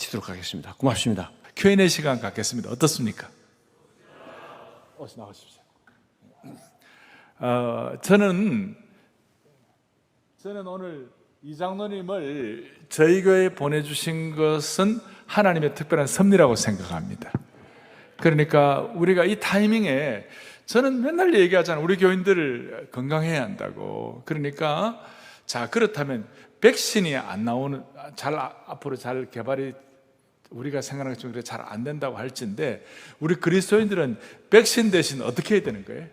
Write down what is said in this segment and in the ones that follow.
마치도록 하겠습니다. 고맙습니다. Q&A 시간 갖겠습니다. 어떻습니까? 어서 나오십시오. 저는 오늘 이 장로님을 저희 교회에 보내주신 것은 하나님의 특별한 섭리라고 생각합니다. 그러니까 우리가 이 타이밍에 저는 맨날 얘기하잖아요. 우리 교인들 건강해야 한다고. 그러니까 자, 그렇다면 백신이 안 나오는, 앞으로 잘 개발이 우리가 생각하는 것처럼 잘 안 된다고 할진데, 우리 그리스도인들은 백신 대신 어떻게 해야 되는 거예요?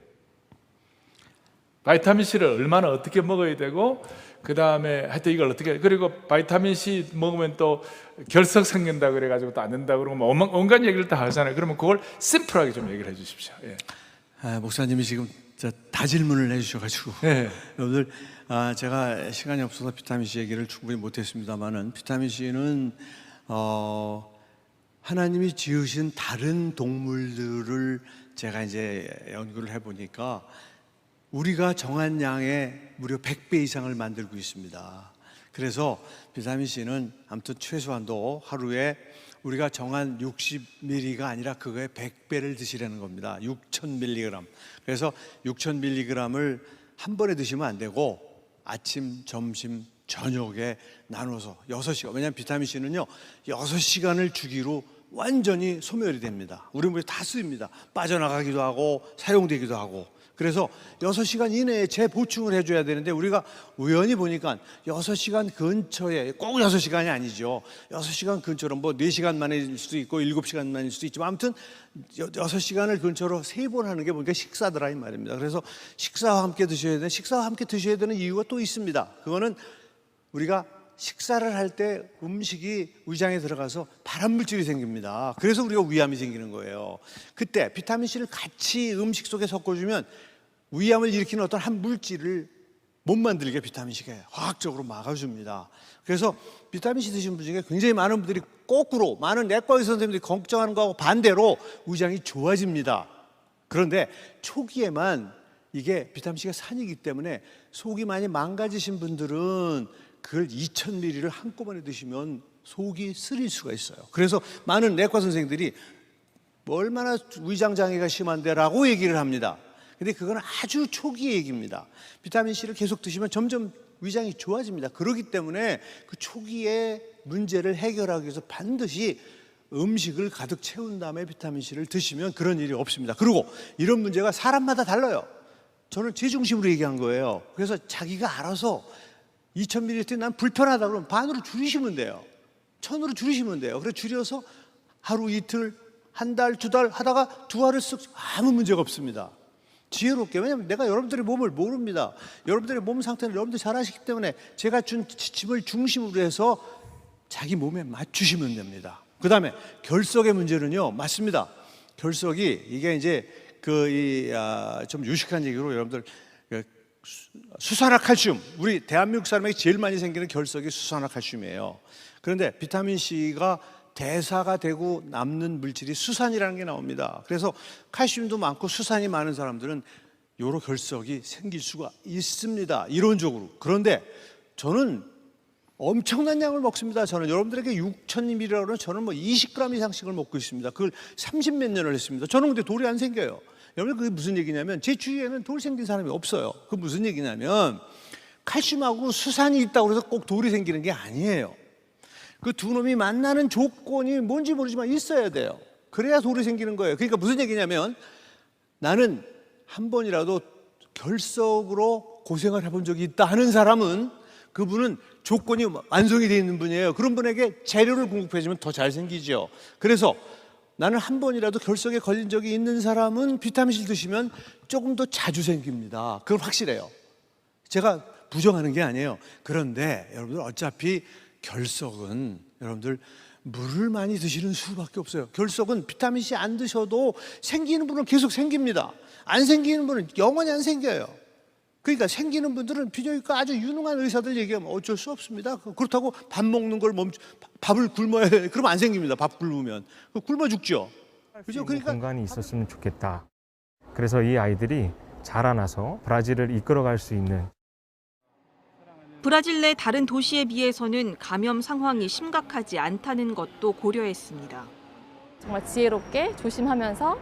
바이타민C를 얼마나 어떻게 먹어야 되고, 그 다음에 하여튼 이걸 어떻게, 그리고 바이타민C 먹으면 또 결석 생긴다 그래가지고 또 안 된다 그러고 뭐 온갖 얘기를 다 하잖아요. 그러면 그걸 심플하게 좀 얘기를 해 주십시오. 예. 목사님이 지금 다 질문을 해주셔가지고 예. 여러분들, 제가 시간이 없어서 비타민C 얘기를 충분히 못했습니다만은, 비타민C는 하나님이 지으신 다른 동물들을 제가 이제 연구를 해보니까 우리가 정한 양의 무려 100배 이상을 만들고 있습니다. 그래서 비타민C는 아무튼 최소한도 하루에 우리가 정한 60mg가 아니라 그거의 100배를 드시라는 겁니다. 6000mg. 그래서 6000mg을 한 번에 드시면 안 되고 아침, 점심, 저녁에 나눠서 6시간. 왜냐하면 비타민C는요 6시간을 주기로 완전히 소멸이 됩니다. 우리 몸에 다 쓰입니다. 빠져나가기도 하고 사용되기도 하고. 그래서 6시간 이내에 재보충을 해줘야 되는데, 우리가 우연히 보니까 6시간 근처에, 꼭 6시간이 아니죠, 6시간 근처로 뭐 4시간 만일 수도 있고 7시간 만일 수도 있지만 아무튼 6시간을 근처로 3번 하는 게 보니까 식사더라 이 말입니다. 그래서 식사와 함께 드셔야 되는 이유가 또 있습니다. 그거는 우리가 식사를 할 때 음식이 위장에 들어가서 발암물질이 생깁니다. 그래서 우리가 위암이 생기는 거예요. 그때 비타민C를 같이 음식 속에 섞어주면 위암을 일으키는 어떤 한 물질을 못 만들게 비타민C가 화학적으로 막아줍니다. 그래서 비타민C 드시는 분 중에 굉장히 많은 분들이 거꾸로, 많은 내과 의사 선생님들이 걱정하는 거하고 반대로 위장이 좋아집니다. 그런데 초기에만 이게 비타민C가 산이기 때문에 속이 많이 망가지신 분들은 그걸 2000ml를 한꺼번에 드시면 속이 쓰릴 수가 있어요. 그래서 많은 내과 선생님들이 얼마나 위장 장애가 심한데 라고 얘기를 합니다. 근데 그건 아주 초기의 얘기입니다. 비타민C를 계속 드시면 점점 위장이 좋아집니다. 그렇기 때문에 그 초기의 문제를 해결하기 위해서 반드시 음식을 가득 채운 다음에 비타민C를 드시면 그런 일이 없습니다. 그리고 이런 문제가 사람마다 달라요. 저는 제 중심으로 얘기한 거예요. 그래서 자기가 알아서 2000ml 난 불편하다 그러면 반으로 줄이시면 돼요. 1000으로 줄이시면 돼요. 그래서 줄여서 하루 이틀, 한 달, 2달 하다가 2알을 쓱 아무 문제가 없습니다. 지혜롭게. 왜냐하면 내가 여러분들의 몸을 모릅니다. 여러분들의 몸 상태는 여러분들이 잘 아시기 때문에 제가 준 지침을 중심으로 해서 자기 몸에 맞추시면 됩니다. 그 다음에 결석의 문제는요, 맞습니다. 결석이 이게 이제 좀 유식한 얘기로 여러분들, 수산화칼슘, 우리 대한민국 사람에게 제일 많이 생기는 결석이 수산화칼슘이에요. 그런데 비타민C가 대사가 되고 남는 물질이 수산이라는 게 나옵니다. 그래서 칼슘도 많고 수산이 많은 사람들은 요로 결석이 생길 수가 있습니다, 이론적으로. 그런데 저는 엄청난 양을 먹습니다. 저는 여러분들에게 6000ml라고 하면 저는 뭐 20g 이상씩을 먹고 있습니다. 그걸 30몇 년을 했습니다. 저는 근데 돌이 안 생겨요. 여러분, 그게 무슨 얘기냐면 제 주위에는 돌 생긴 사람이 없어요. 그게 무슨 얘기냐면 칼슘하고 수산이 있다고 해서 꼭 돌이 생기는 게 아니에요. 그 두 놈이 만나는 조건이 뭔지 모르지만 있어야 돼요. 그래야 돌이 생기는 거예요. 그러니까 무슨 얘기냐면, 나는 한 번이라도 결석으로 고생을 해본 적이 있다 하는 사람은, 그분은 조건이 완성이 되어 있는 분이에요. 그런 분에게 재료를 공급해 주면 더 잘 생기죠. 그래서 나는 한 번이라도 결석에 걸린 적이 있는 사람은 비타민C를 드시면 조금 더 자주 생깁니다. 그건 확실해요. 제가 부정하는 게 아니에요. 그런데 여러분들, 어차피 결석은 여러분들 물을 많이 드시는 수밖에 없어요. 결석은 비타민C 안 드셔도 생기는 분은 계속 생깁니다. 안 생기는 분은 영원히 안 생겨요. 그러니까 생기는 분들은 비뇨기과 아주 유능한 의사들 얘기하면 어쩔 수 없습니다. 그렇다고 밥 먹는 걸 밥을 굶어야 해. 그러면 안 생깁니다. 밥 굶으면 굶어 죽죠. 그죠? 그러니까 공간이 있었으면 좋겠다. 그래서 이 아이들이 자라나서 브라질을 이끌어갈 수 있는 브라질 내 다른 도시에 비해서는 감염 상황이 심각하지 않다는 것도 고려했습니다. 정말 지혜롭게 조심하면서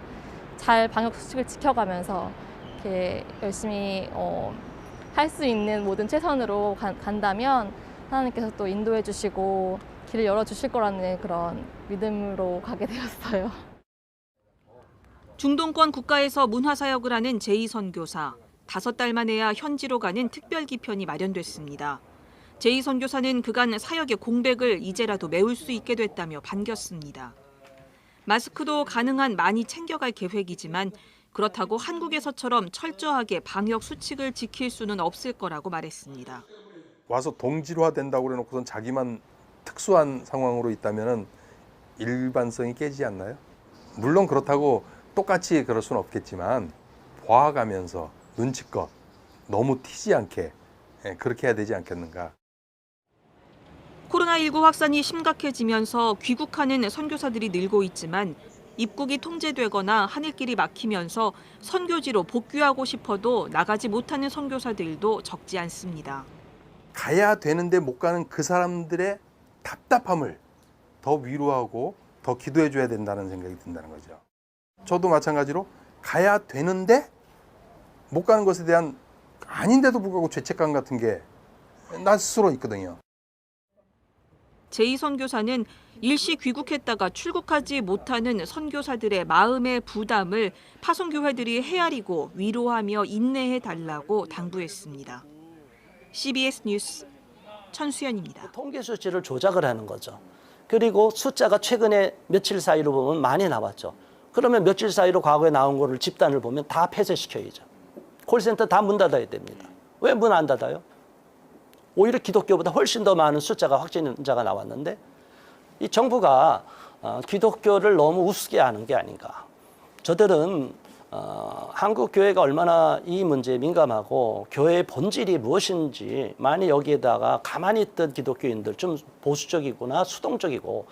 잘 방역 수칙을 지켜가면서 이렇게 열심히 할 수 있는 모든 최선으로 간다면 하나님께서 또 인도해 주시고 길을 열어 주실 거라는 그런 믿음으로 가게 되었어요. 중동권 국가에서 문화사역을 하는 제이 선교사. 5달 만에야 현지로 가는 특별 기편이 마련됐습니다. 제이 선교사는 그간 사역의 공백을 이제라도 메울 수 있게 됐다며 반겼습니다. 마스크도 가능한 많이 챙겨갈 계획이지만 그렇다고 한국에서처럼 철저하게 방역 수칙을 지킬 수는 없을 거라고 말했습니다. 와서 동질화된다고 그래놓고선 자기만 특수한 상황으로 있다면 일반성이 깨지지 않나요? 물론 그렇다고 똑같이 그럴 수는 없겠지만 봐가면서 눈치껏 너무 튀지 않게 그렇게 해야 되지 않겠는가. 코로나19 확산이 심각해지면서 귀국하는 선교사들이 늘고 있지만 입국이 통제되거나 하늘길이 막히면서 선교지로 복귀하고 싶어도 나가지 못하는 선교사들도 적지 않습니다. 가야 되는데 못 가는 그 사람들의 답답함을 더 위로하고 더 기도해 줘야 된다는 생각이 든다는 거죠. 저도 마찬가지로 가야 되는데 못 가는 것에 대한 아닌데도 불구하고 죄책감 같은 게 나 스스로 있거든요. 제이 선교사는 일시 귀국했다가 출국하지 못하는 선교사들의 마음의 부담을 파송교회들이 헤아리고 위로하며 인내해 달라고 당부했습니다. CBS 뉴스 천수연입니다. 통계 수치를 조작을 하는 거죠. 그리고 숫자가 최근에 며칠 사이로 보면 많이 나왔죠. 그러면 며칠 사이로 과거에 나온 거를 집단을 보면 다 폐쇄시켜야죠. 콜센터 다 문 닫아야 됩니다. 왜 문 안 닫아요? 오히려 기독교보다 훨씬 더 많은 숫자가 확진자가 나왔는데 이 정부가 기독교를 너무 우습게 하는 게 아닌가. 저들은 한국 교회가 얼마나 이 문제에 민감하고 교회의 본질이 무엇인지 많이 여기에다가 가만히 있던 기독교인들 좀 보수적이구나 수동적이고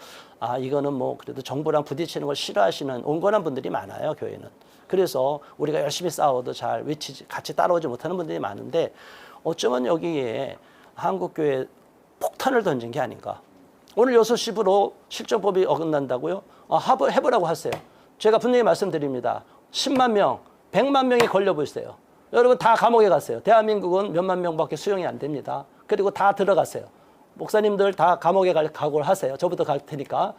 이거는 뭐 그래도 정부랑 부딪히는 걸 싫어하시는 온건한 분들이 많아요. 교회는. 그래서 우리가 열심히 싸워도 잘 외치지 같이 따라오지 못하는 분들이 많은데 어쩌면 여기에 한국교회 폭탄을 던진 게 아닌가. 오늘 6시부로 실정법이 어긋난다고요? 해보라고 하세요. 제가 분명히 말씀드립니다. 10만 명, 100만 명이 걸려보세요. 여러분 다 감옥에 가세요. 대한민국은 몇만 명밖에 수용이 안 됩니다. 그리고 다 들어가세요. 목사님들 다 감옥에 갈 각오를 하세요. 저부터 갈 테니까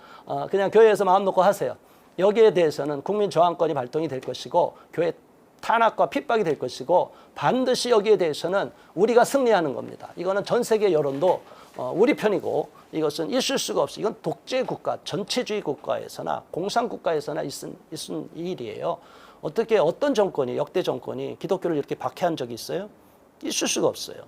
그냥 교회에서 마음 놓고 하세요. 여기에 대해서는 국민 저항권이 발동이 될 것이고 교회 탄압과 핍박이 될 것이고 반드시 여기에 대해서는 우리가 승리하는 겁니다. 이거는 전 세계 여론도 우리 편이고 이것은 있을 수가 없어요. 이건 독재 국가, 전체주의 국가에서나 공산 국가에서나 있은 일이에요. 어떻게 어떤 정권이 역대 정권이 기독교를 이렇게 박해한 적이 있어요? 있을 수가 없어요.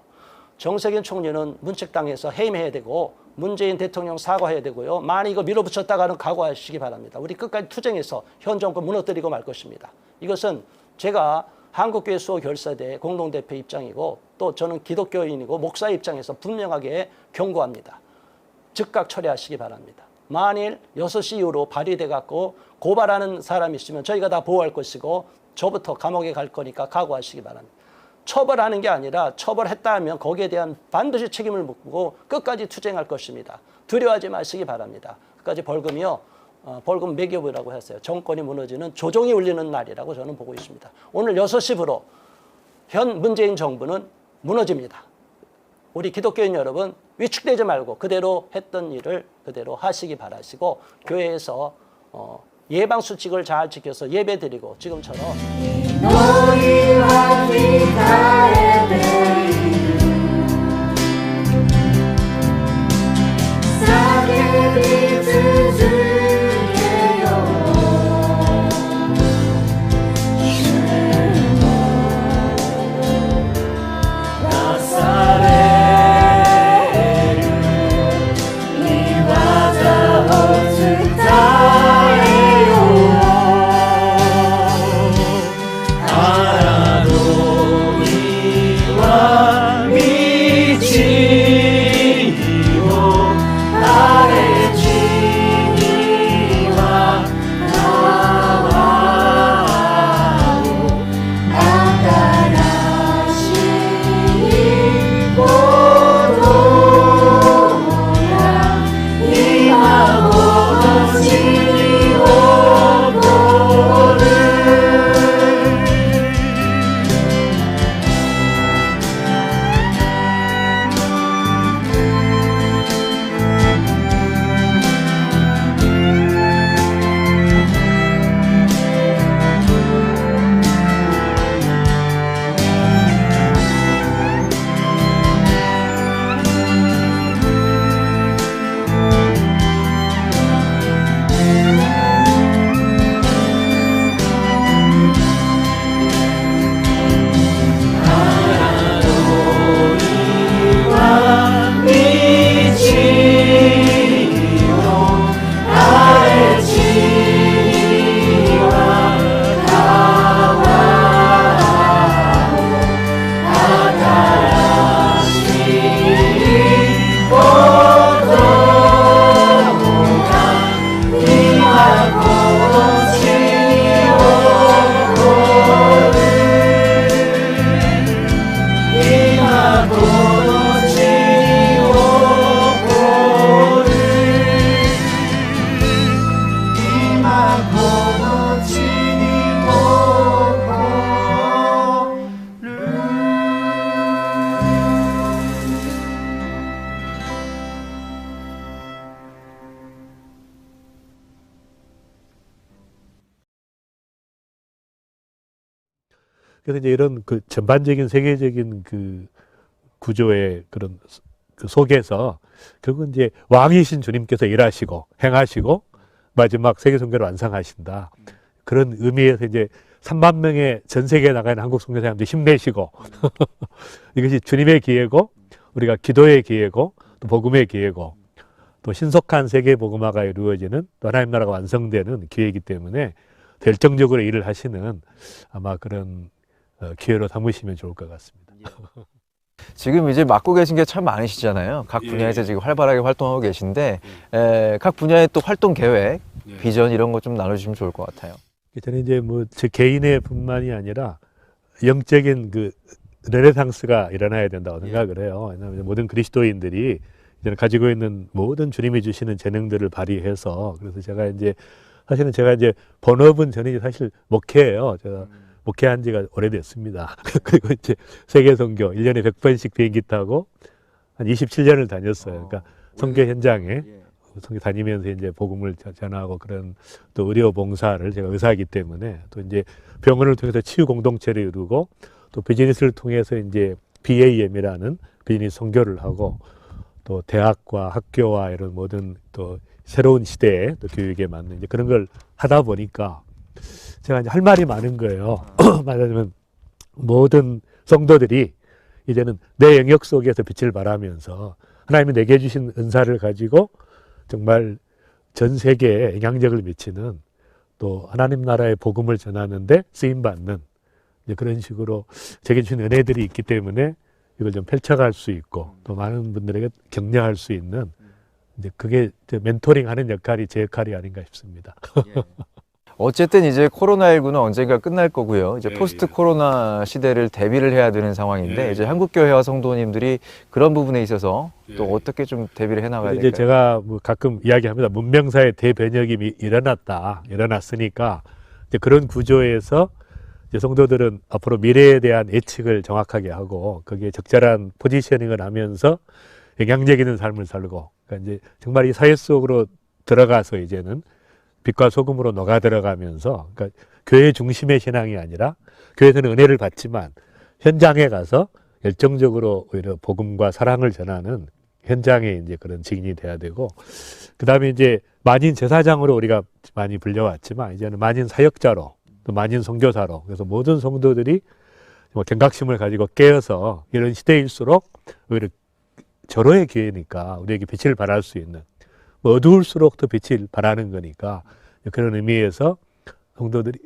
정세균 총리는 문책당해서 해임해야 되고 문재인 대통령 사과해야 되고요. 많이 이거 밀어붙였다가는 각오하시기 바랍니다. 우리 끝까지 투쟁해서 현 정권 무너뜨리고 말 것입니다. 이것은 제가 한국교회 수호 결사대 공동대표 입장이고 또 저는 기독교인이고 목사 입장에서 분명하게 경고합니다. 즉각 처리하시기 바랍니다. 만일 6시 이후로 발의돼 갖고 고발하는 사람이 있으면 저희가 다 보호할 것이고 저부터 감옥에 갈 거니까 각오하시기 바랍니다. 처벌하는 게 아니라 처벌했다 하면 거기에 대한 반드시 책임을 묻고 끝까지 투쟁할 것입니다. 두려워하지 마시기 바랍니다. 끝까지 벌금이요. 벌금 매겨보라고 했어요. 정권이 무너지는 조종이 울리는 날이라고 저는 보고 있습니다. 오늘 6시부로 현 문재인 정부는 무너집니다. 우리 기독교인 여러분 위축되지 말고 그대로 했던 일을 그대로 하시기 바라시고 교회에서 예방수칙을 잘 지켜서 예배드리고 지금처럼 너희와 기다에 대이는 싸게 빛을 그래서 이제 이런 그 전반적인 세계적인 그 구조의 그런 그 속에서 결국 이제 왕이신 주님께서 일하시고 행하시고 마지막 세계 선교를 완성하신다. 그런 의미에서 이제 3만 명의 전 세계에 나가 있는 한국 선교사님들 힘내시고 이것이 주님의 기회고 우리가 기도의 기회고 또 복음의 기회고 또 신속한 세계 복음화가 이루어지는 또 하나님 나라가 완성되는 기회이기 때문에 결정적으로 일을 하시는 아마 그런 기회로 삼으시면 좋을 것 같습니다. 지금 이제 맡고 계신 게 참 많으시잖아요. 각 분야에서 지금 활발하게 활동하고 계신데 각 분야의 또 활동 계획, 비전 이런 거 좀 나눠주시면 좋을 것 같아요. 저는 이제 뭐 제 개인의 뿐만이 아니라 영적인 그 르네상스가 일어나야 된다고 생각을 해요. 왜냐하면 모든 그리스도인들이 이제는 가지고 있는 모든 주님이 주시는 재능들을 발휘해서 그래서 제가 이제 사실은 제가 이제 본업은 저는 사실 목회예요. 제가 목회한 지가 오래됐습니다. 그리고 이제 세계 선교 1년에 100번씩 비행기 타고 한 27년을 다녔어요. 그러니까 선교 현장에 선교 다니면서 이제 복음을 전하고 그런 또 의료 봉사를 제가 의사이기 때문에 또 이제 병원을 통해서 치유 공동체를 이루고 또 비즈니스를 통해서 이제 BAM이라는 비즈니스 선교를 하고 또 대학과 학교와 이런 모든 또 새로운 시대의 또 교육에 맞는 이제 그런 걸 하다 보니까 제가 이제 할 말이 많은 거예요. 말하자면 모든 성도들이 이제는 내 영역 속에서 빛을 발하면서 하나님이 내게 주신 은사를 가지고 정말 전 세계에 영향력을 미치는 또 하나님 나라의 복음을 전하는데 쓰임받는 이제 그런 식으로 제게 주신 은혜들이 있기 때문에 이걸 좀 펼쳐갈 수 있고 또 많은 분들에게 격려할 수 있는 이제 그게 이제 멘토링하는 역할이 제 역할이 아닌가 싶습니다. 어쨌든 이제 코로나19는 언젠가 끝날 거고요. 이제 포스트 코로나 시대를 대비를 해야 되는 상황인데 이제 한국교회와 성도님들이 그런 부분에 있어서 또 어떻게 좀 대비를 해나가야 될까요? 이제 제가 뭐 가끔 이야기합니다. 문명사의 대변혁이 일어났으니까 이제 그런 구조에서 이제 성도들은 앞으로 미래에 대한 예측을 정확하게 하고 거기에 적절한 포지셔닝을 하면서 영향력 있는 삶을 살고 그러니까 이제 정말 이 사회 속으로 들어가서 이제는 빛과 소금으로 녹아 들어가면서 그러니까 교회 중심의 신앙이 아니라 교회에서는 은혜를 받지만 현장에 가서 열정적으로 오히려 복음과 사랑을 전하는 현장에 이제 그런 증인이 돼야 되고 그다음에 이제 만인 제사장으로 우리가 많이 불려왔지만 이제는 만인 사역자로 또 만인 선교사로 그래서 모든 성도들이 경각심을 가지고 깨어서 이런 시대일수록 오히려 절호의 기회니까 우리에게 빛을 발할 수 있는 어두울수록 더 빛을 발하는 거니까 그런 의미에서 성도들이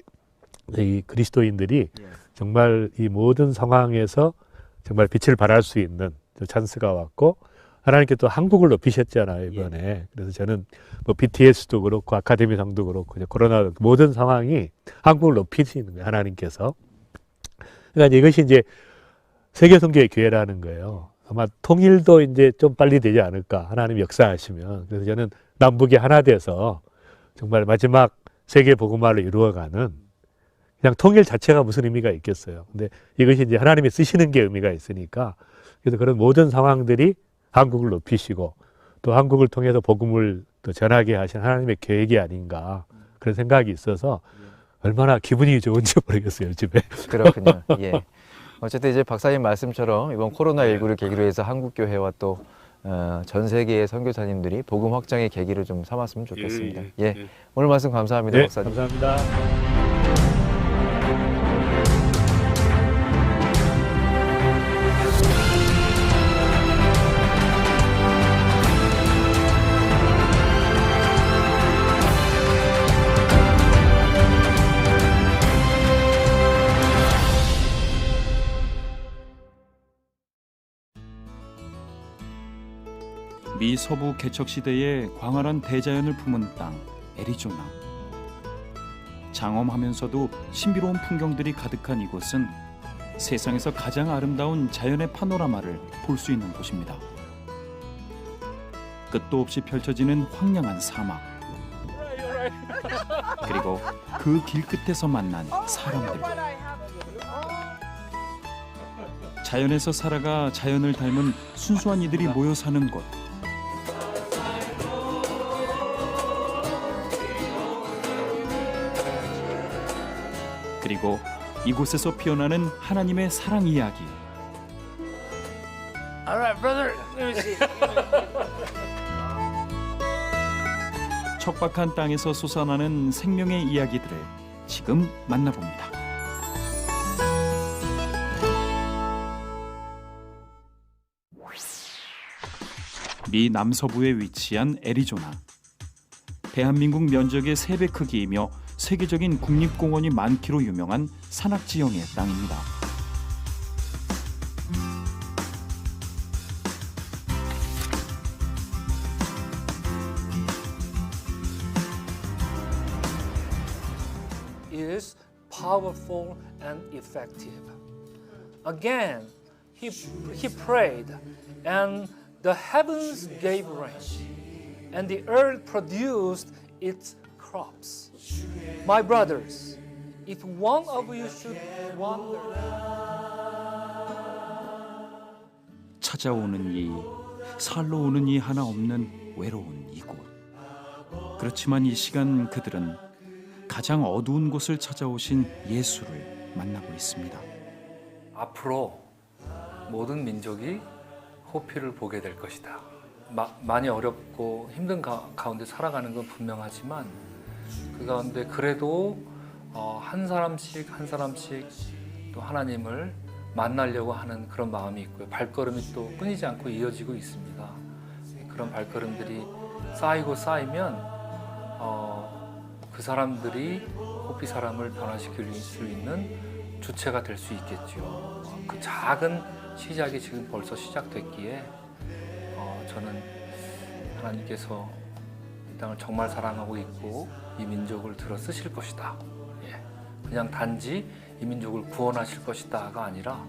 이 그리스도인들이 정말 이 모든 상황에서 정말 빛을 발할 수 있는 찬스가 왔고 하나님께 또 한국을 높이셨잖아요 이번에. 그래서 저는 뭐 BTS도 그렇고 아카데미상도 그렇고 이제 코로나 모든 상황이 한국을 높이시는 거예요 하나님께서. 그러니까 이것이 이제 세계 선교의 기회라는 거예요. 아마 통일도 이제 좀 빨리 되지 않을까 하나님 역사하시면. 그래서 저는 남북이 하나 돼서 정말 마지막 세계 복음화를 이루어가는 그냥 통일 자체가 무슨 의미가 있겠어요. 근데 이것이 이제 하나님이 쓰시는 게 의미가 있으니까 그래서 그런 모든 상황들이 한국을 높이시고 또 한국을 통해서 복음을 또 전하게 하신 하나님의 계획이 아닌가 그런 생각이 있어서 얼마나 기분이 좋은지 모르겠어요 집에. 그렇군요. 예. 어쨌든 이제 박사님 말씀처럼 이번 코로나19를 계기로 해서 한국교회와 또 전 세계의 선교사님들이 복음 확장의 계기를 좀 삼았으면 좋겠습니다. 오늘 말씀 감사합니다, 박사님. 감사합니다. 미 서부 개척 시대의 광활한 대자연을 품은 땅 애리조나. 장엄하면서도 신비로운 풍경들이 가득한 이곳은 세상에서 가장 아름다운 자연의 파노라마를 볼 수 있는 곳입니다. 끝도 없이 펼쳐지는 황량한 사막, 그리고 그 길 끝에서 만난 사람들. 자연에서 살아가 자연을 닮은 순수한 이들이 모여 사는 곳. 그리고 이곳에서 피어나는 하나님의 사랑 이야기. 척박한 땅에서 솟아나는 생명의 이야기들을 지금 만나봅니다. 미 남서부에 위치한 애리조나. 대한민국 면적의 3배 크기이며 세계적인 국립공원이 많기로 유명한 산악지형의 땅입니다. is powerful and effective. Again, he prayed, and the heavens gave rain, and the earth produced its crops. My brothers, if one of you should wander, 찾아오는 이, 살로 오는 이 하나 없는 외로운 이곳. 그렇지만 이 시간 그들은 가장 어두운 곳을 찾아오신 예수를 만나고 있습니다. 앞으로 모든 민족이 호피를 보게 될 것이다. 많이 어렵고 힘든 가운데 살아가는 건 분명하지만 그 가운데 그래도 한 사람씩 한 사람씩 또 하나님을 만나려고 하는 그런 마음이 있고요. 발걸음이 또 끊이지 않고 이어지고 있습니다. 그런 발걸음들이 쌓이고 쌓이면 그 사람들이 호피 사람을 변화시킬 수 있는 주체가 될 수 있겠죠. 그 작은 시작이 지금 벌써 시작됐기에 저는 하나님께서 이 땅을 정말 사랑하고 있고 이 민족을 들어 쓰실 것이다. 그냥 단지 이 민족을 구원하실 것이다가 아니라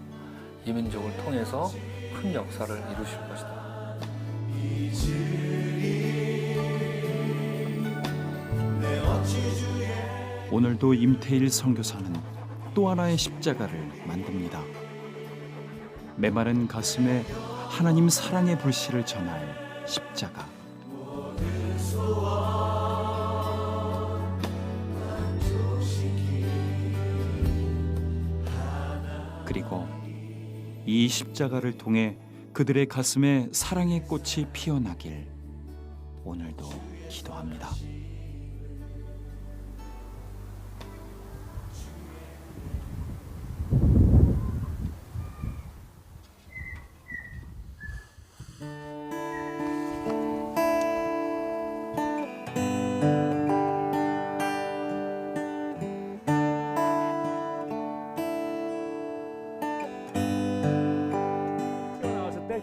이 민족을 통해서 큰 역사를 이루실 것이다. 오늘도 임태일 선교사는 또 하나의 십자가를 만듭니다. 메마른 가슴에 하나님 사랑의 불씨를 전할 십자가. 그리고 이 십자가를 통해 그들의 가슴에 사랑의 꽃이 피어나길 오늘도 기도합니다.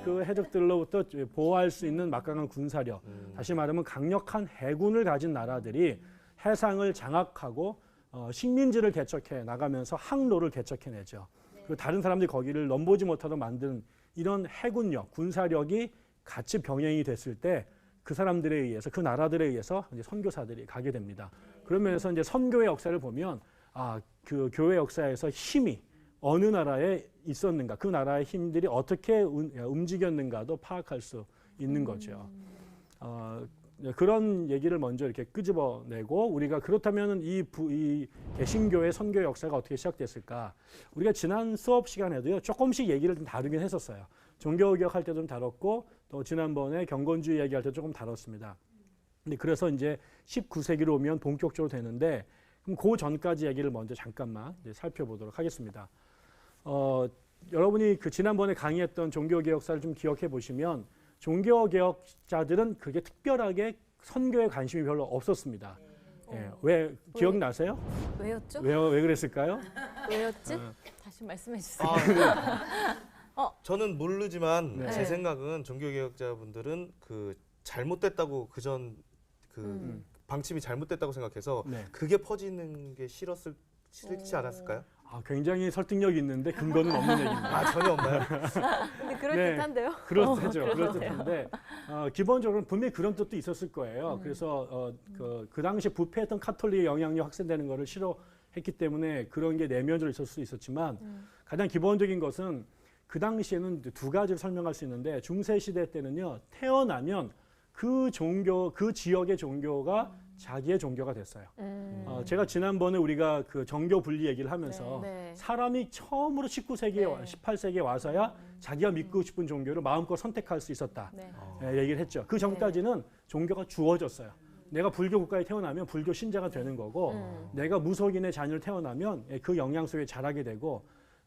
그 해적들로부터 보호할 수 있는 막강한 군사력, 다시 말하면 강력한 해군을 가진 나라들이 해상을 장악하고 식민지를 개척해 나가면서 항로를 개척해내죠. 그리고 다른 사람들이 거기를 넘보지 못하도록 만든 이런 해군력, 군사력이 같이 병행이 됐을 때 그 사람들에 의해서, 그 나라들에 의해서 이제 선교사들이 가게 됩니다. 그러면서 이제 선교의 역사를 보면 그 교회 역사에서 힘이 어느 나라에 있었는가, 그 나라의 힘들이 어떻게 움직였는가도 파악할 수 있는 거죠. 그런 얘기를 먼저 이렇게 끄집어내고, 우리가 그렇다면 이 개신교의 선교 역사가 어떻게 시작됐을까? 우리가 지난 수업 시간에도요 조금씩 얘기를 좀 다루긴 했었어요. 종교개혁 할 때도 좀 다뤘고, 또 지난번에 경건주의 얘기할 때 조금 다뤘습니다. 근데 그래서 이제 19세기로 오면 본격적으로 되는데, 그럼 그 전까지 얘기를 먼저 잠깐만 이제 살펴보도록 하겠습니다. 여러분이 그 지난번에 강의했던 종교개혁사를 좀 기억해 보시면, 종교개혁자들은 그게 특별하게 선교에 관심이 별로 없었습니다. 왜 기억나세요? 왜였죠? 왜 그랬을까요? 왜였지? 다시 말씀해 주세요. 저는 모르지만 네. 제 생각은 종교개혁자분들은 그 잘못됐다고 그전 그 방침이 잘못됐다고 생각해서 네. 그게 퍼지는 게 싫지 않았을까요? 굉장히 설득력이 있는데 근거는 없는 얘기입니다. 전혀 없나요? 근데 그럴듯한데요? 그렇죠. 그럴듯한데 기본적으로 분명히 그런 뜻도 있었을 거예요. 그래서 그 당시 부패했던 카톨릭의 영향력 확산되는 것을 싫어했기 때문에 그런 게 내면적으로 있을 수 있었지만 가장 기본적인 것은 그 당시에는 두 가지를 설명할 수 있는데, 중세 시대 때는요 태어나면 그 종교, 그 지역의 종교가 자기의 종교가 됐어요. 제가 지난번에 우리가 그 정교 분리 얘기를 하면서 사람이 처음으로 19세기에 18세기에 와서야 자기가 믿고 싶은 종교를 마음껏 선택할 수 있었다. 얘기를 했죠. 그 전까지는 종교가 주어졌어요. 내가 불교 국가에 태어나면 불교 신자가 되는 거고 내가 무속인의 자녀를 태어나면 그 영향 속에 자라게 되고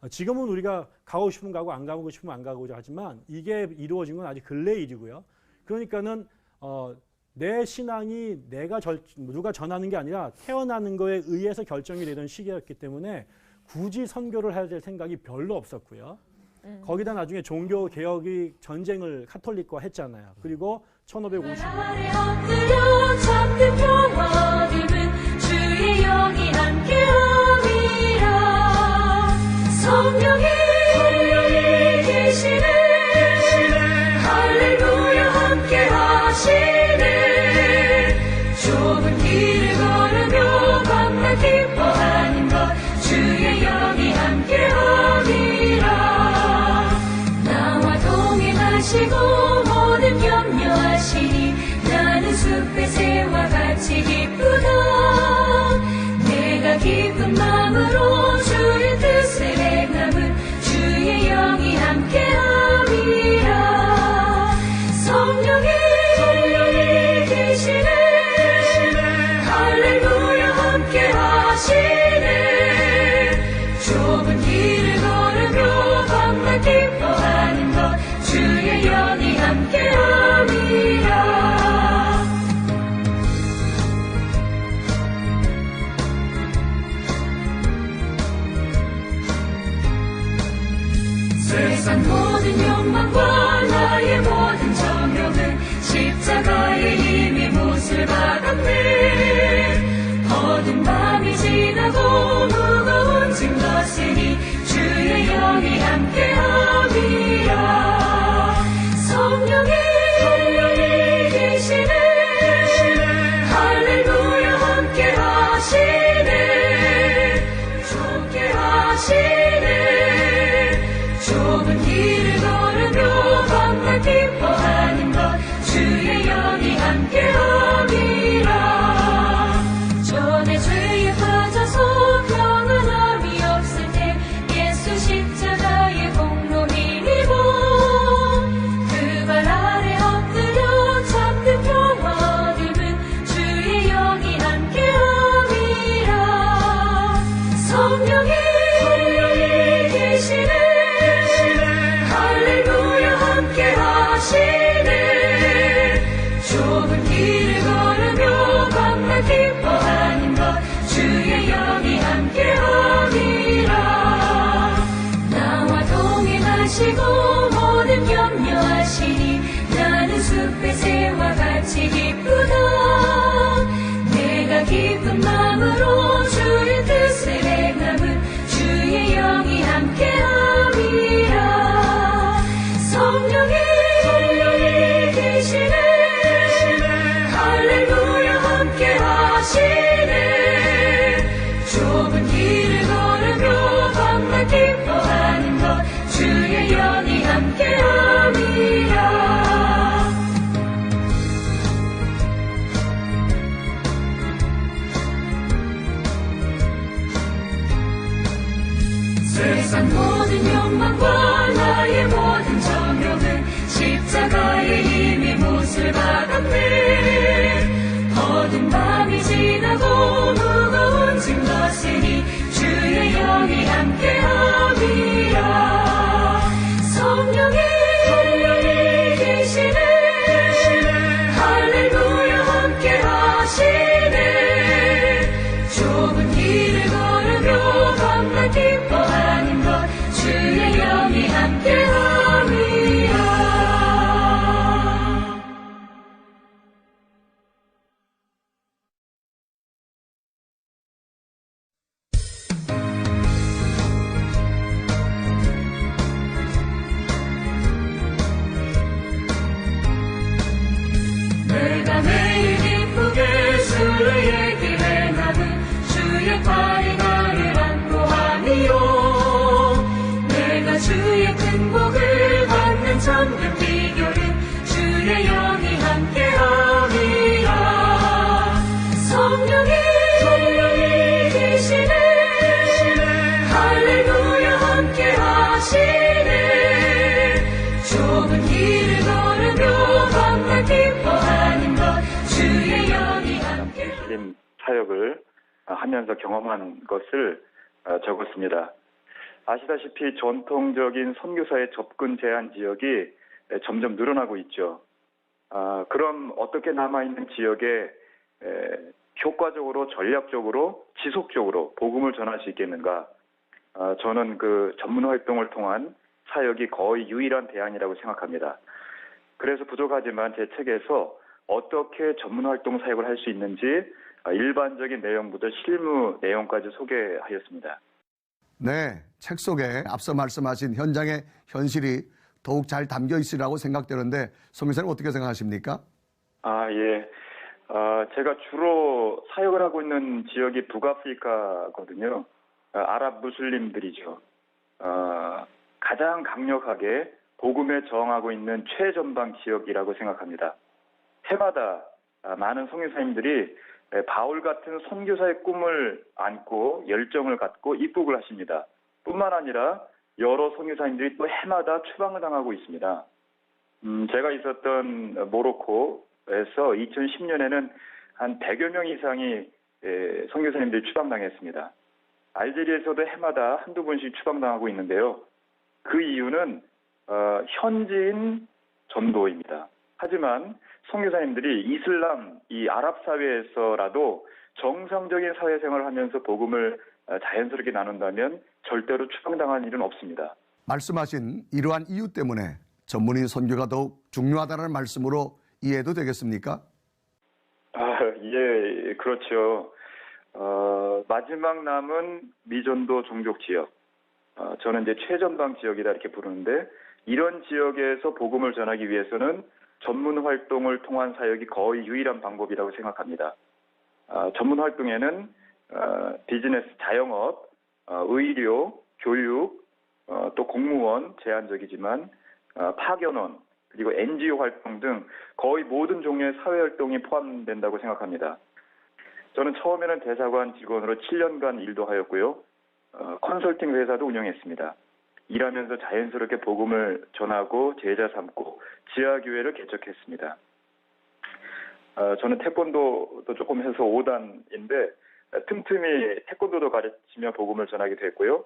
지금은 우리가 가고 싶으면 가고 안 가고 싶으면 안 가고 하지만 이게 이루어진 건 아직 근래 일이고요. 그러니까는 내 신앙이 누가 전하는 게 아니라 태어나는 거에 의해서 결정이 되던 시기였기 때문에 굳이 선교를 해야 될 생각이 별로 없었고요. 거기다 나중에 종교 개혁이 전쟁을 카톨릭과 했잖아요. 그리고 1550년 주의 영이 함께함이라 성령이 계시네 할렐루야 함께하시네 좁은 길을 걸으며 밤낮 기뻐하는 것 주의 영이 함께함이라 나와 동행하시고 모든 염려하시니 나는 숲의 새와 같이 기쁘다 내가 기쁜 마음으로 주의 뜻을 행함은 주의 영이 함께함이라 성령이 계시네 할렐루야 함께하시네 좁은 길을 걸으며 밤낮 기뻐하는 것 주의 영이 함께함이라 세상 모든 욕망과 나의 모든 정욕은 십자가의 힘이 못을 박았네 어두운 밤이 지나고 무거운 짐 졌으니 주의 영이 함께함이라 성령이 계시네 할렐루야 함께하시네 좋게 하시네 좁은 길을 걸으며 밤낮 기뻐하는 것 주의 영이 함께함이라 전에 죄에 빠져서 평안함이 없을 때 예수 십자가의 공로 힘입어 그 발 아래 엎드려 참된 평화 얻음은 주의 영이 함께함이라 성령이 계시네 할렐루야 함께하시네 좁은 길을 걸으며 밤낮 기뻐하는 것 주의 영이 함께함이라 나와 동행하시고 모든 염려하시니 나는 숲의 새와 같이 기쁘다 내가 기쁜 마음으로 주의 뜻을 행함은 주의 영이 함께함이라 성령이 계시네 할렐루야 함께하시네 좁은 길을 걸으며 밤낮 기뻐하는 것 주의 영이 함께함이라 세상 모든 욕망과 나의 모든 정욕은 십자가의 힘이 못을 박았네 어두운 밤이 지나고 무거운 짐 졌으니 주의 영이 함께함이라 성령이 계시네 할렐루야 함께하시네 좁은 길을 걸으며 밤낮 기뻐하는 것 주의 영이 함께함이라 내가 매일 기쁘게 주의 얘기 행함은 주의 팔이 나를 안보하니요 내가 주의 큰 복을 받는 참된 비결은 주의 영이 함께함이라 성령이 계시네 할렐루야 함께 하시네 좁은 길을 걸으며 밤낮 기뻐하는 것 주의 영이 함께 사역을 하면서 경험한 것을 적었습니다. 아시다시피 전통적인 선교사의 접근 제한 지역이 점점 늘어나고 있죠. 그럼 어떻게 남아있는 지역에 효과적으로, 전략적으로, 지속적으로 복음을 전할 수 있겠는가? 저는 그 전문 활동을 통한 사역이 거의 유일한 대안이라고 생각합니다. 그래서 부족하지만 제 책에서 어떻게 전문 활동 사역을 할 수 있는지 일반적인 내용부터 실무 내용까지 소개하였습니다. 네, 책 속에 앞서 말씀하신 현장의 현실이 더욱 잘 담겨 있으리라고 생각되는데 성교사님 어떻게 생각하십니까? 예. 제가 주로 사역을 하고 있는 지역이 북아프리카거든요. 아랍 무슬림들이죠. 가장 강력하게 복음에 저항하고 있는 최전방 지역이라고 생각합니다. 해마다 많은 선교사님들이 바울 같은 선교사의 꿈을 안고 열정을 갖고 입국을 하십니다. 뿐만 아니라 여러 선교사님들이 또 해마다 추방을 당하고 있습니다. 제가 있었던 모로코에서 2010년에는 한 100여 명 이상이 선교사님들이 추방당했습니다. 알제리에서도 해마다 한두 번씩 추방당하고 있는데요. 그 이유는 현지인 전도입니다. 하지만 선교사님들이 이슬람, 이 아랍 사회에서라도 정상적인 사회생활을 하면서 복음을 자연스럽게 나눈다면 절대로 추방당할 일은 없습니다. 말씀하신 이러한 이유 때문에 전문인 선교가 더욱 중요하다는 말씀으로 이해도 되겠습니까? 예, 그렇죠. 마지막 남은 미전도 종족 지역. 저는 이제 최전방 지역이다 이렇게 부르는데 이런 지역에서 복음을 전하기 위해서는 전문 활동을 통한 사역이 거의 유일한 방법이라고 생각합니다. 전문 활동에는 비즈니스, 자영업, 의료, 교육, 또 공무원 제한적이지만 파견원, 그리고 NGO 활동 등 거의 모든 종류의 사회활동이 포함된다고 생각합니다. 저는 처음에는 대사관 직원으로 7년간 일도 하였고요. 컨설팅 회사도 운영했습니다. 일하면서 자연스럽게 복음을 전하고 제자 삼고 지하교회를 개척했습니다. 저는 태권도도 조금 해서 5단인데 틈틈이 태권도도 가르치며 복음을 전하게 됐고요.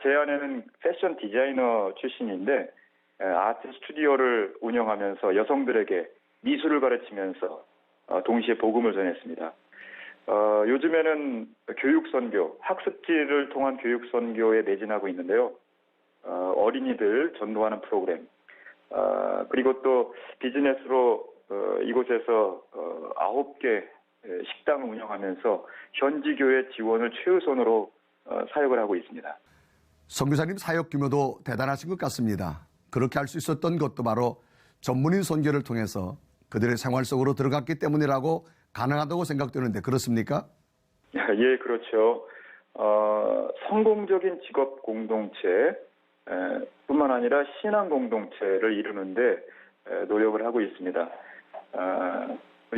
제 아내는 패션 디자이너 출신인데 아트 스튜디오를 운영하면서 여성들에게 미술을 가르치면서 동시에 복음을 전했습니다. 요즘에는 교육선교, 학습지를 통한 교육선교에 매진하고 있는데요. 어린이들 전도하는 프로그램, 그리고 또 비즈니스로 이곳에서 9개 식당을 운영하면서 현지 교회 지원을 최우선으로 사역을 하고 있습니다. 선교사님 사역 규모도 대단하신 것 같습니다. 그렇게 할 수 있었던 것도 바로 전문인 선교를 통해서 그들의 생활 속으로 들어갔기 때문이라고 가능하다고 생각되는데 그렇습니까? 예, 그렇죠. 성공적인 직업 공동체 뿐만 아니라 신앙 공동체를 이루는데 노력을 하고 있습니다.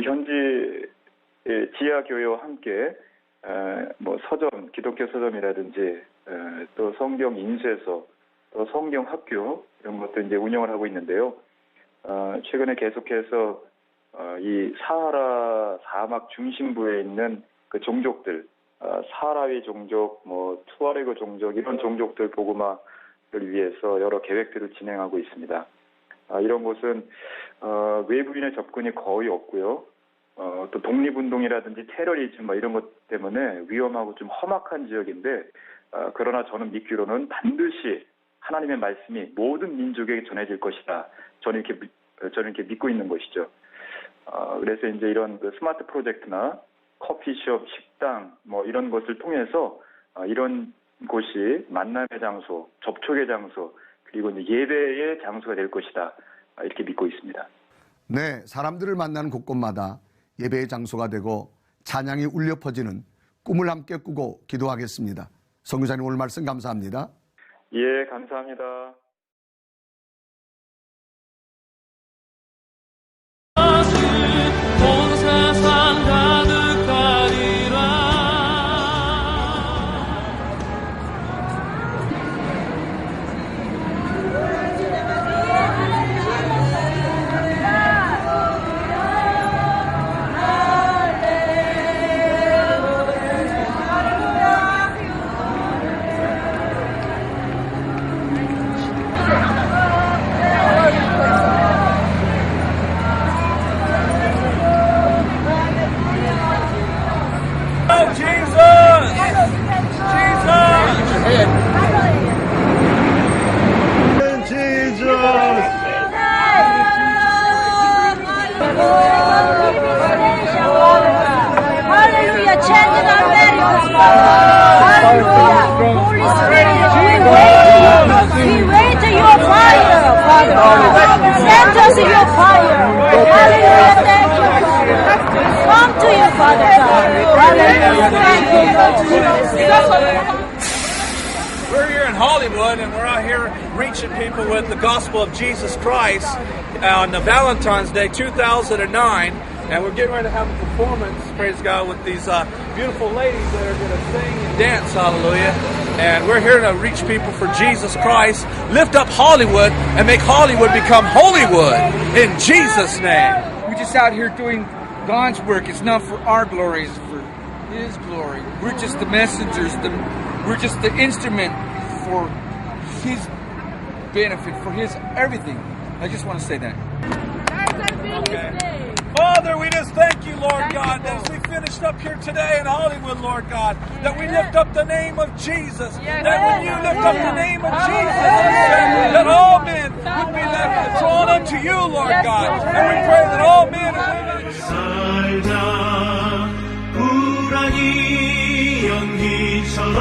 현지 지하교회와 함께 서점, 기독교 서점이라든지 또 성경 인쇄소, 또 성경 학교 이런 것도 이제 운영을 하고 있는데요. 최근에 계속해서 이 사하라 사막 중심부에 있는 그 종족들, 사하라위 종족, 투아레그 종족 이런 종족들 복음화를 위해서 여러 계획들을 진행하고 있습니다. 이런 곳은 외부인의 접근이 거의 없고요. 또 독립운동이라든지 테러리즘 이런 것 때문에 위험하고 좀 험악한 지역인데 그러나 저는 믿기로는 반드시 하나님의 말씀이 모든 민족에게 전해질 것이다. 저는 이렇게 믿고 있는 것이죠. 그래서 이제 이런 그 스마트 프로젝트나 커피숍, 식당 이런 것을 통해서 이런 곳이 만남의 장소, 접촉의 장소, 그리고 이제 예배의 장소가 될 것이다. 이렇게 믿고 있습니다. 네, 사람들을 만나는 곳곳마다 예배의 장소가 되고 찬양이 울려 퍼지는 꿈을 함께 꾸고 기도하겠습니다. 선교사님 오늘 말씀 감사합니다. 예, 감사합니다. 온 세상 가득하게 Hallelujah, chanting our miracles, hallelujah. Holy Spirit, we wait to your fire, Father God. Send us your fire. Hallelujah, thank you, Father. Come to you, Father God. Hallelujah, thank you, Lord. We're here in Hollywood, and we're out here reaching people with the gospel of Jesus Christ on the Valentine's Day 2009. And we're getting ready to have a performance, praise God, with these beautiful ladies that are going to sing and dance, hallelujah. And we're here to reach people for Jesus Christ, lift up Hollywood, and make Hollywood become Holywood, in Jesus' name. We're just out here doing God's work. It's not for our glory, it's for His glory. We're just the messengers, we're just the instrument for His benefit, for His everything. I just want to say that. Okay. Father, we just thank you, Lord God, that as we finished up here today in Hollywood, Lord God, that we lift up the name of Jesus, that when you lift up the name of Jesus, that all men would be drawn unto you, Lord God, and we pray that all men and women 살다 우라니 연기처럼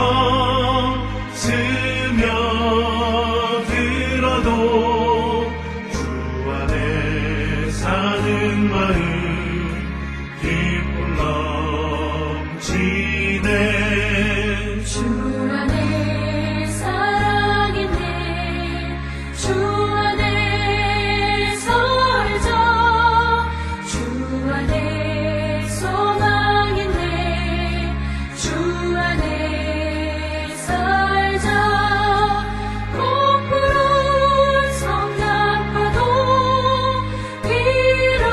스며들어도 주 안에 사는 마음 기쁨 넘치네 주 안에 사랑 있네 주 안에 설정 주 안에 소망 있네 주 안에 살자 공포로운 성장파도 위로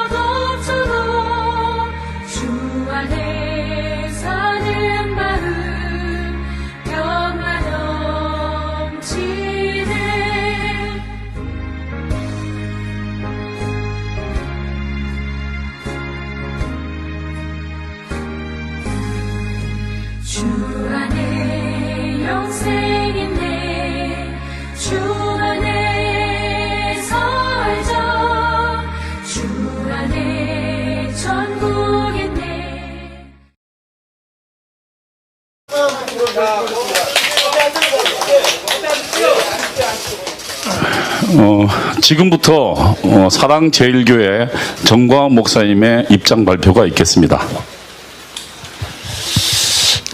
덮쳐도 주 안에 사는 마음 평화 넘치네 주 안에 영생 있네 주 안에 살자 주 안에 천국 있네 지금부터 사랑제일교회 정광 목사님의 입장 발표가 있겠습니다.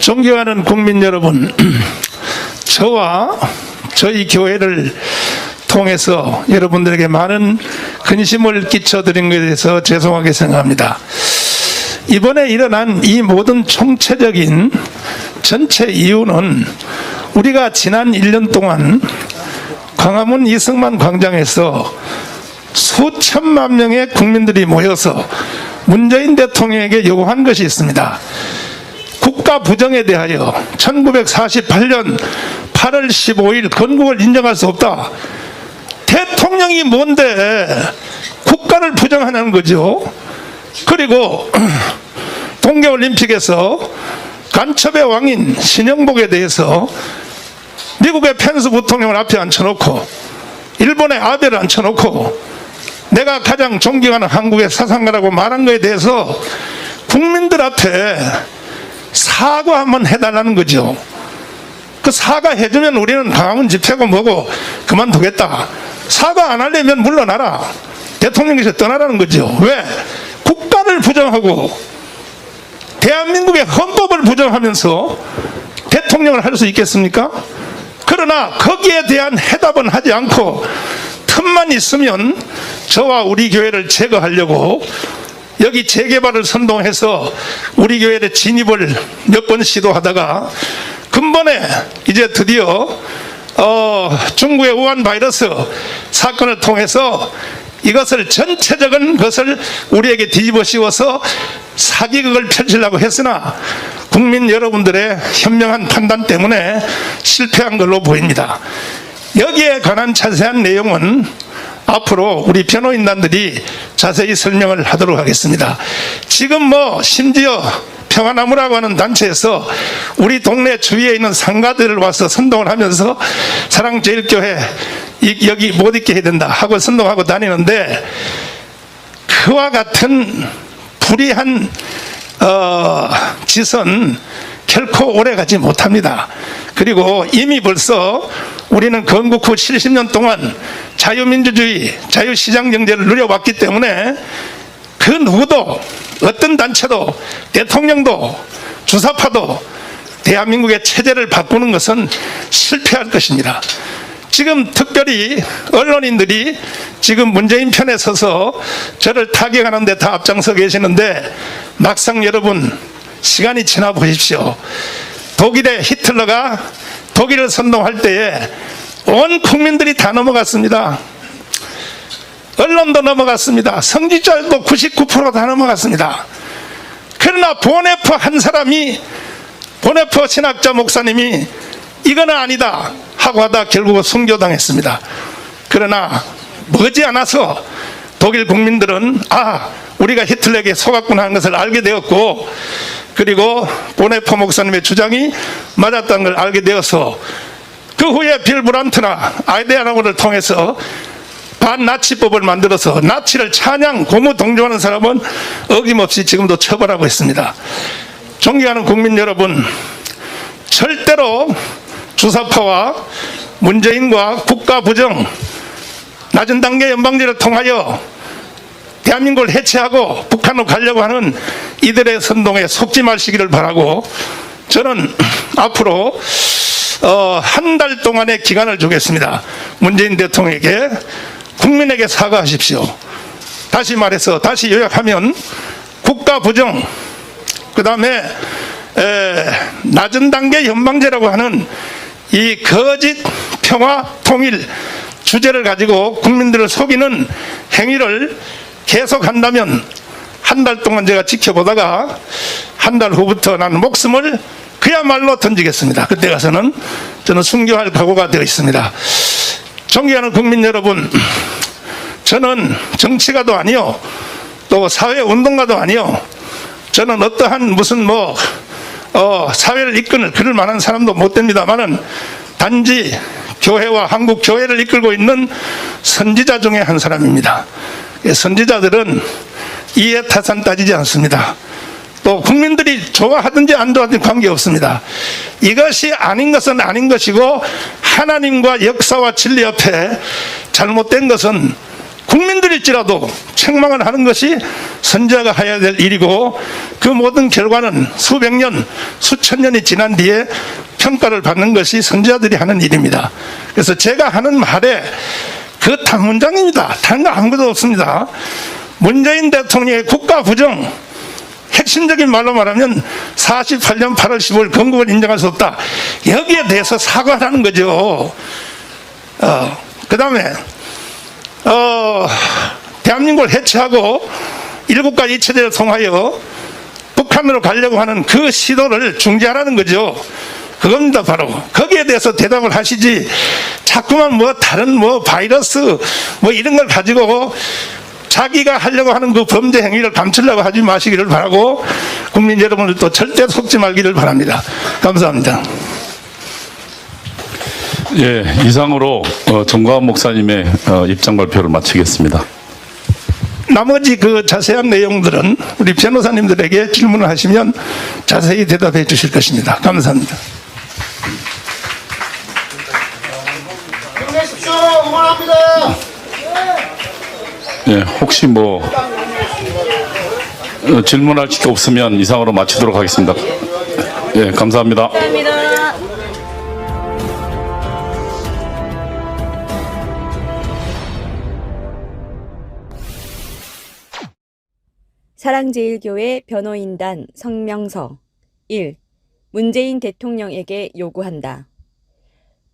존경하는 국민 여러분, 저와 저희 교회를 통해서 여러분들에게 많은 근심을 끼쳐드린 것에 대해서 죄송하게 생각합니다. 이번에 일어난 이 모든 총체적인 전체 이유는 우리가 지난 1년 동안 광화문 이승만 광장에서 수천만 명의 국민들이 모여서 문재인 대통령에게 요구한 것이 있습니다. 국가 부정에 대하여 1948년 8월 15일 건국을 인정할 수 없다. 대통령이 뭔데 국가를 부정하냐는 거죠. 그리고 동계올림픽에서 간첩의 왕인 신영복에 대해서 미국의 펜스 부통령을 앞에 앉혀놓고 일본의 아베를 앉혀놓고 내가 가장 존경하는 한국의 사상가라고 말한 것에 대해서 국민들 앞에 사과 한번 해달라는 거죠. 그 사과해주면 우리는 광화문 집회고 뭐고 그만두겠다. 사과 안 하려면 물러나라. 대통령께서 떠나라는 거죠. 왜? 국가를 부정하고 대한민국의 헌법을 부정하면서 대통령을 할 수 있겠습니까? 그러나 거기에 대한 해답은 하지 않고 틈만 있으면 저와 우리 교회를 제거하려고 여기 재개발을 선동해서 우리 교회에 진입을 몇 번 시도하다가 근본에 이제 드디어 중국의 우한 바이러스 사건을 통해서 이것을 전체적인 것을 우리에게 뒤집어 씌워서 사기극을 펼치려고 했으나 국민 여러분들의 현명한 판단 때문에 실패한 걸로 보입니다. 여기에 관한 자세한 내용은 앞으로 우리 변호인단들이 자세히 설명을 하도록 하겠습니다. 지금 심지어 평화나무라고 하는 단체에서 우리 동네 주위에 있는 상가들을 와서 선동을 하면서 사랑제일교회 여기 못 있게 해야 된다 하고 선동하고 다니는데, 그와 같은 불의한 짓은 결코 오래가지 못합니다. 그리고 이미 벌써 우리는 건국 후 70년 동안 자유민주주의, 자유시장경제를 누려왔기 때문에 그 누구도, 어떤 단체도, 대통령도, 주사파도 대한민국의 체제를 바꾸는 것은 실패할 것입니다. 지금 특별히 언론인들이 지금 문재인 편에 서서 저를 타격하는 데 다 앞장서 계시는데, 막상 여러분 시간이 지나 보십시오. 독일의 히틀러가 독일을 선동할 때에 온 국민들이 다 넘어갔습니다. 언론도 넘어갔습니다. 성직자도 99% 다 넘어갔습니다. 그러나 보네프 한 사람이, 보네프 신학자 목사님이 이거는 아니다 하고 하다 결국 순교당했습니다. 그러나 머지않아서 독일 국민들은 우리가 히틀러에게 속았구나 하는 것을 알게 되었고, 그리고 보네프 목사님의 주장이 맞았다는 걸 알게 되어서 그 후에 빌 브란트나 아이데아노를 통해서 반나치법을 만들어서 나치를 찬양, 고무 동조하는 사람은 어김없이 지금도 처벌하고 있습니다. 존경하는 국민 여러분, 절대로 주사파와 문재인과 국가 부정, 낮은 단계 연방제를 통하여 대한민국을 해체하고 북한으로 가려고 하는 이들의 선동에 속지 마시기를 바라고, 저는 앞으로 한 달 동안의 기간을 주겠습니다. 문재인 대통령에게, 국민에게 사과하십시오. 다시 말해서, 다시 요약하면 국가 부정, 그 다음에 낮은 단계 연방제라고 하는 이 거짓 평화 통일 주제를 가지고 국민들을 속이는 행위를 계속한다면 한 달 동안 제가 지켜보다가 한 달 후부터 나는 목숨을 그야말로 던지겠습니다. 그때 가서는 저는 순교할 각오가 되어 있습니다. 존경하는 국민 여러분, 저는 정치가도 아니요, 또 사회운동가도 아니요, 저는 어떠한 무슨 사회를 이끌 그럴 만한 사람도 못 됩니다만은 단지 교회와 한국 교회를 이끌고 있는 선지자 중에 한 사람입니다. 선지자들은 이해 타산 따지지 않습니다. 또 국민들이 좋아하든지 안 좋아하든지 관계없습니다. 이것이 아닌 것은 아닌 것이고, 하나님과 역사와 진리 앞에 잘못된 것은 국민들일지라도 책망을 하는 것이 선지자가 해야 될 일이고, 그 모든 결과는 수백 년, 수천 년이 지난 뒤에 평가를 받는 것이 선지자들이 하는 일입니다. 그래서 제가 하는 말에 그 단문장입니다. 다른 거 아무것도 없습니다. 문재인 대통령의 국가 부정, 핵심적인 말로 말하면 48년 8월 15일 건국을 인정할 수 없다, 여기에 대해서 사과하는 거죠. 그 다음에 대한민국을 해체하고 일국가 이체제를 통하여 북한으로 가려고 하는 그 시도를 중지하라는 거죠. 그겁니다. 바로 거기에 대해서 대답을 하시지, 자꾸만 다른 바이러스 이런 걸 가지고 자기가 하려고 하는 그 범죄 행위를 감추려고 하지 마시기를 바라고, 국민 여러분들도 절대 속지 말기를 바랍니다. 감사합니다. 예, 이상으로 정광훈 목사님의 입장 발표를 마치겠습니다. 나머지 그 자세한 내용들은 우리 변호사님들에게 질문을 하시면 자세히 대답해 주실 것입니다. 감사합니다. 힘내십시오. 응원합니다. 예, 혹시 질문할 게 없으면 이상으로 마치도록 하겠습니다. 예, 감사합니다. 감사합니다. 사랑제일교회 변호인단 성명서 1. 문재인 대통령에게 요구한다.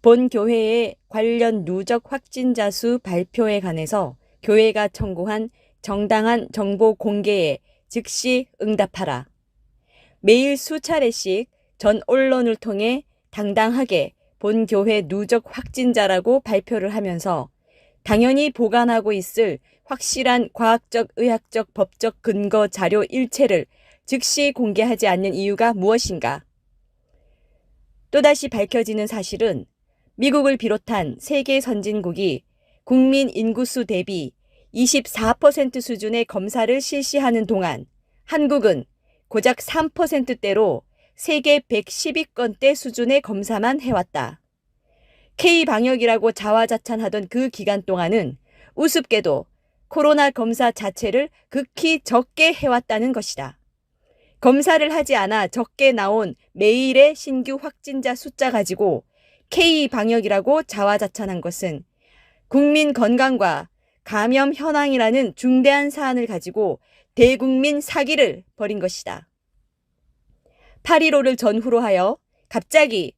본 교회의 관련 누적 확진자 수 발표에 관해서 교회가 청구한 정당한 정보 공개에 즉시 응답하라. 매일 수차례씩 전 언론을 통해 당당하게 본 교회 누적 확진자라고 발표를 하면서 당연히 보관하고 있을 확실한 과학적, 의학적, 법적 근거 자료 일체를 즉시 공개하지 않는 이유가 무엇인가? 또다시 밝혀지는 사실은 미국을 비롯한 세계 선진국이 국민 인구수 대비 24% 수준의 검사를 실시하는 동안 한국은 고작 3%대로 세계 110위권대 수준의 검사만 해왔다. K방역이라고 자화자찬하던 그 기간 동안은 우습게도 코로나 검사 자체를 극히 적게 해왔다는 것이다. 검사를 하지 않아 적게 나온 매일의 신규 확진자 숫자 가지고 K방역이라고 자화자찬한 것은 국민 건강과 감염 현황이라는 중대한 사안을 가지고 대국민 사기를 벌인 것이다. 8.15를 전후로 하여 갑자기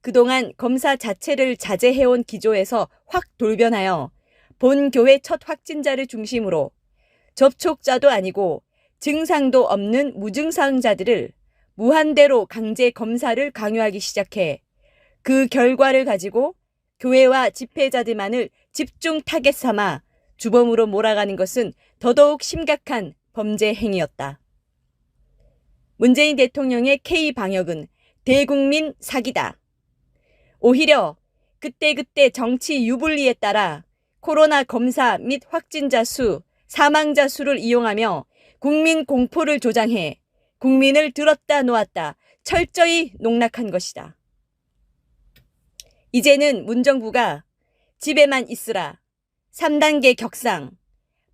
그동안 검사 자체를 자제해온 기조에서 확 돌변하여 본 교회 첫 확진자를 중심으로 접촉자도 아니고 증상도 없는 무증상자들을 무한대로 강제 검사를 강요하기 시작해 그 결과를 가지고 교회와 집회자들만을 집중 타겟 삼아 주범으로 몰아가는 것은 더더욱 심각한 범죄 행위였다. 문재인 대통령의 K방역은 대국민 사기다. 오히려 그때그때 정치 유불리에 따라 코로나 검사 및 확진자 수, 사망자 수를 이용하며 국민 공포를 조장해 국민을 들었다 놓았다 철저히 농락한 것이다. 이제는 문정부가 집에만 있으라, 3단계 격상,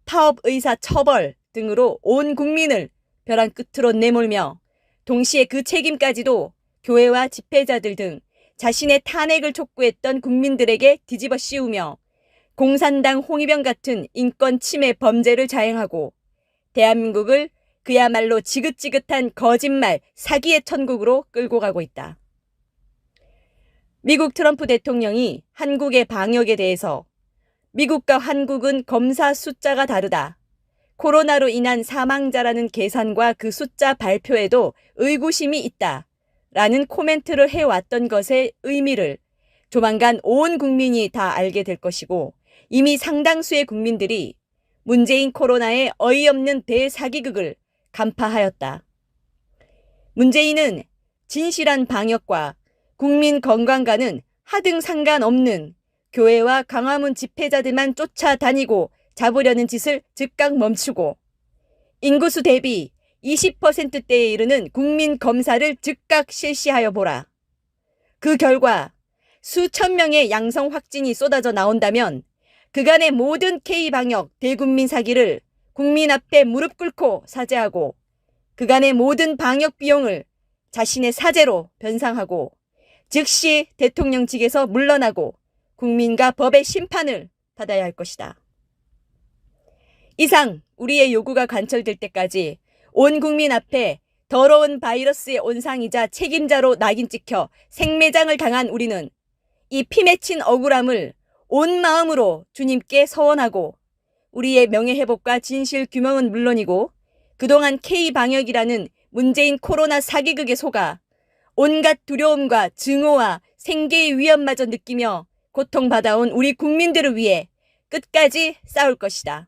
파업의사 처벌 등으로 온 국민을 벼랑 끝으로 내몰며 동시에 그 책임까지도 교회와 집회자들 등 자신의 탄핵을 촉구했던 국민들에게 뒤집어 씌우며 공산당 홍위병 같은 인권 침해 범죄를 자행하고 대한민국을 그야말로 지긋지긋한 거짓말, 사기의 천국으로 끌고 가고 있다. 미국 트럼프 대통령이 한국의 방역에 대해서 미국과 한국은 검사 숫자가 다르다. 코로나로 인한 사망자라는 계산과 그 숫자 발표에도 의구심이 있다. 라는 코멘트를 해왔던 것의 의미를 조만간 온 국민이 다 알게 될 것이고 이미 상당수의 국민들이 문재인 코로나의 어이없는 대사기극을 간파하였다. 문재인은 진실한 방역과 국민 건강과는 하등 상관없는 교회와 광화문 집회자들만 쫓아다니고 잡으려는 짓을 즉각 멈추고 인구수 대비 20%대에 이르는 국민 검사를 즉각 실시하여 보라. 그 결과 수천 명의 양성 확진이 쏟아져 나온다면 그간의 모든 K방역 대국민 사기를 국민 앞에 무릎 꿇고 사죄하고 그간의 모든 방역 비용을 자신의 사죄로 변상하고 즉시 대통령직에서 물러나고 국민과 법의 심판을 받아야 할 것이다. 이상 우리의 요구가 관철될 때까지 온 국민 앞에 더러운 바이러스의 온상이자 책임자로 낙인 찍혀 생매장을 당한 우리는 이 피맺힌 억울함을 온 마음으로 주님께 서원하고 우리의 명예회복과 진실 규명은 물론이고 그동안 K방역이라는 문재인 코로나 사기극에 속아 온갖 두려움과 증오와 생계의 위험마저 느끼며 고통받아온 우리 국민들을 위해 끝까지 싸울 것이다.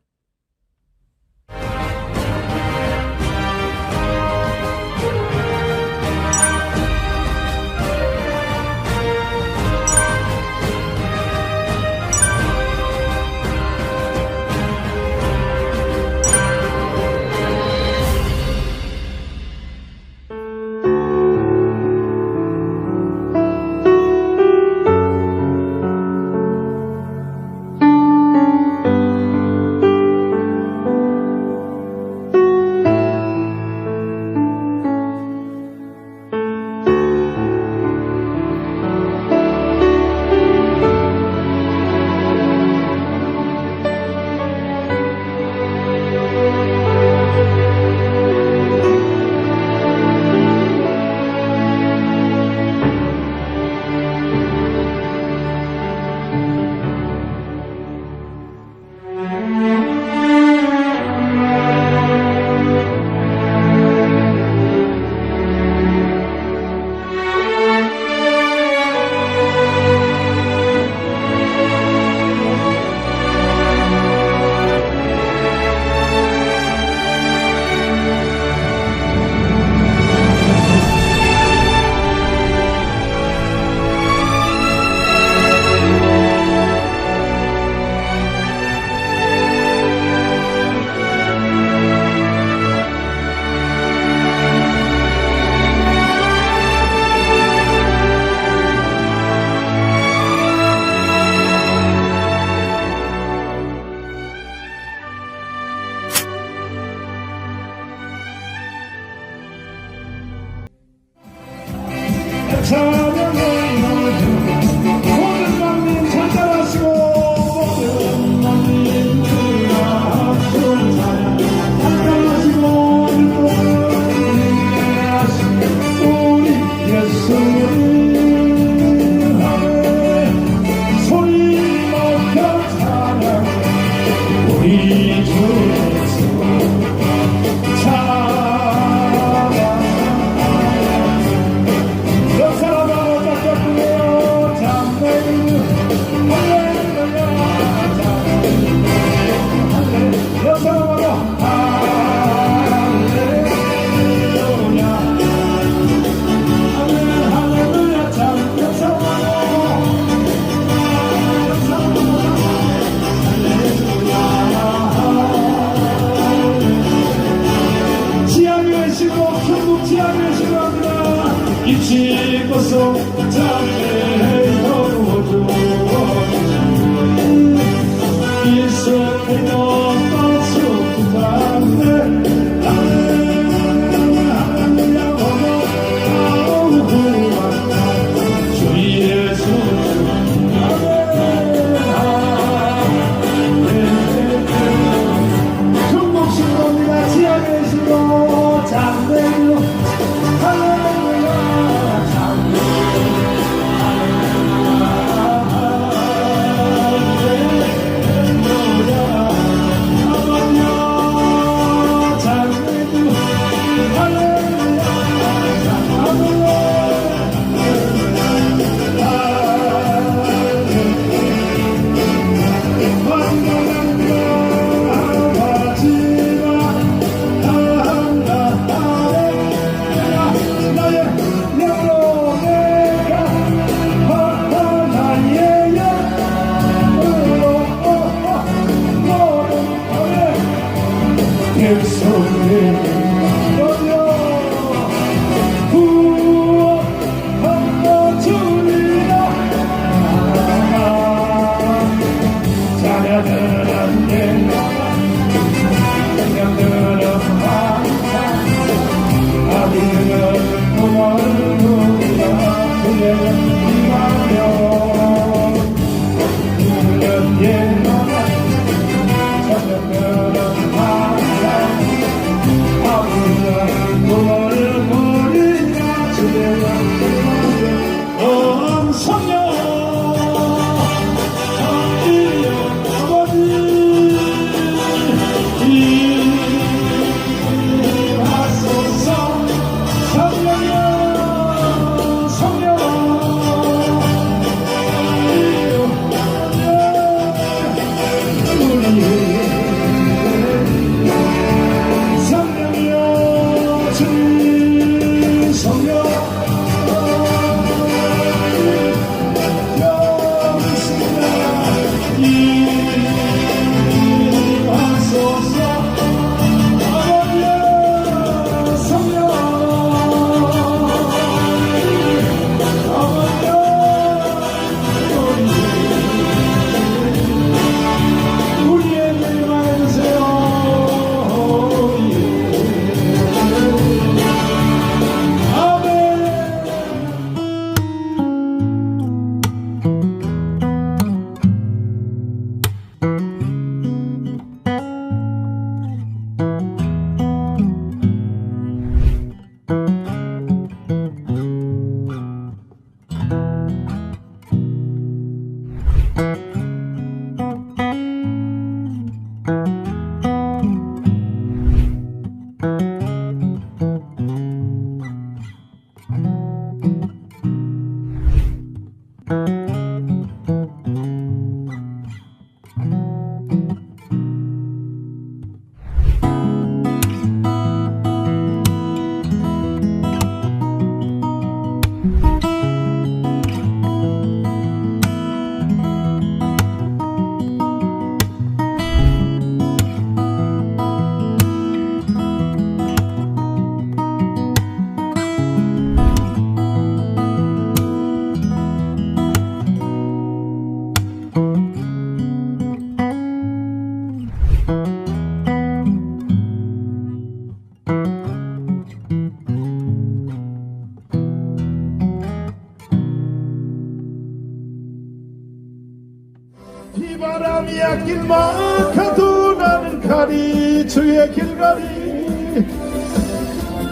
할렐루야 길막혀도 나는 가리 주의 길가리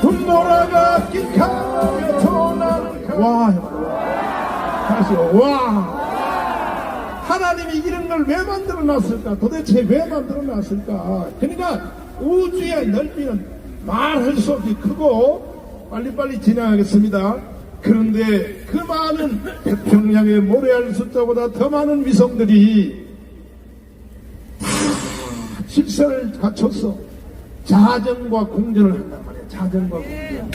분노라가 길가려도 나는 가리 다시 와 하나님이 이런 걸 왜 만들어 놨을까? 도대체 왜 만들어 놨을까? 그러니까 우주의 넓이는 말할 수 없이 크고 빨리빨리 진행하겠습니다. 그런데 그 많은 태평양의 모래알 숫자보다 더 많은 위성들이 다 질서를 갖춰서 자전과 공전을 한단 말이에요. 자전과 공전.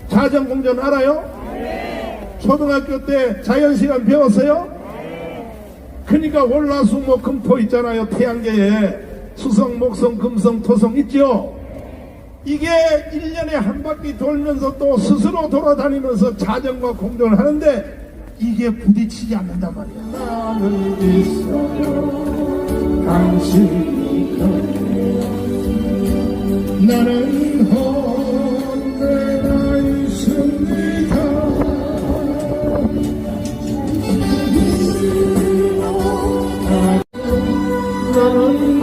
자전 공전 알아요? 초등학교 때 자연시간 배웠어요? 그러니까 월화수목 금토 있잖아요. 태양계에 수성, 목성, 금성, 토성 있죠? 이게 1년에 한 바퀴 돌면서 또 스스로 돌아다니면서 자전과 공전을 하는데 이게 부딪히지 않는단 말이야. 나는 있어요. 당신이 곁에 나는 언제나 있습니다. 나는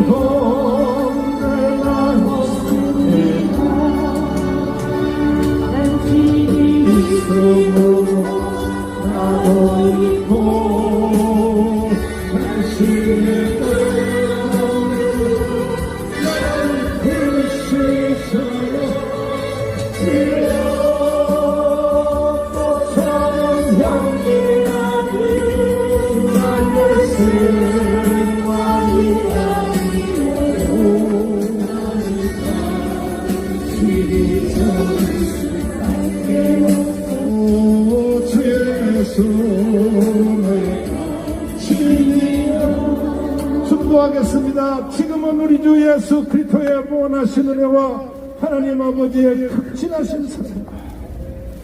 축도하겠습니다. 지금은 우리 주 예수 그리스도의 무한하신 은혜와 하나님 아버지의 극진하신 사랑,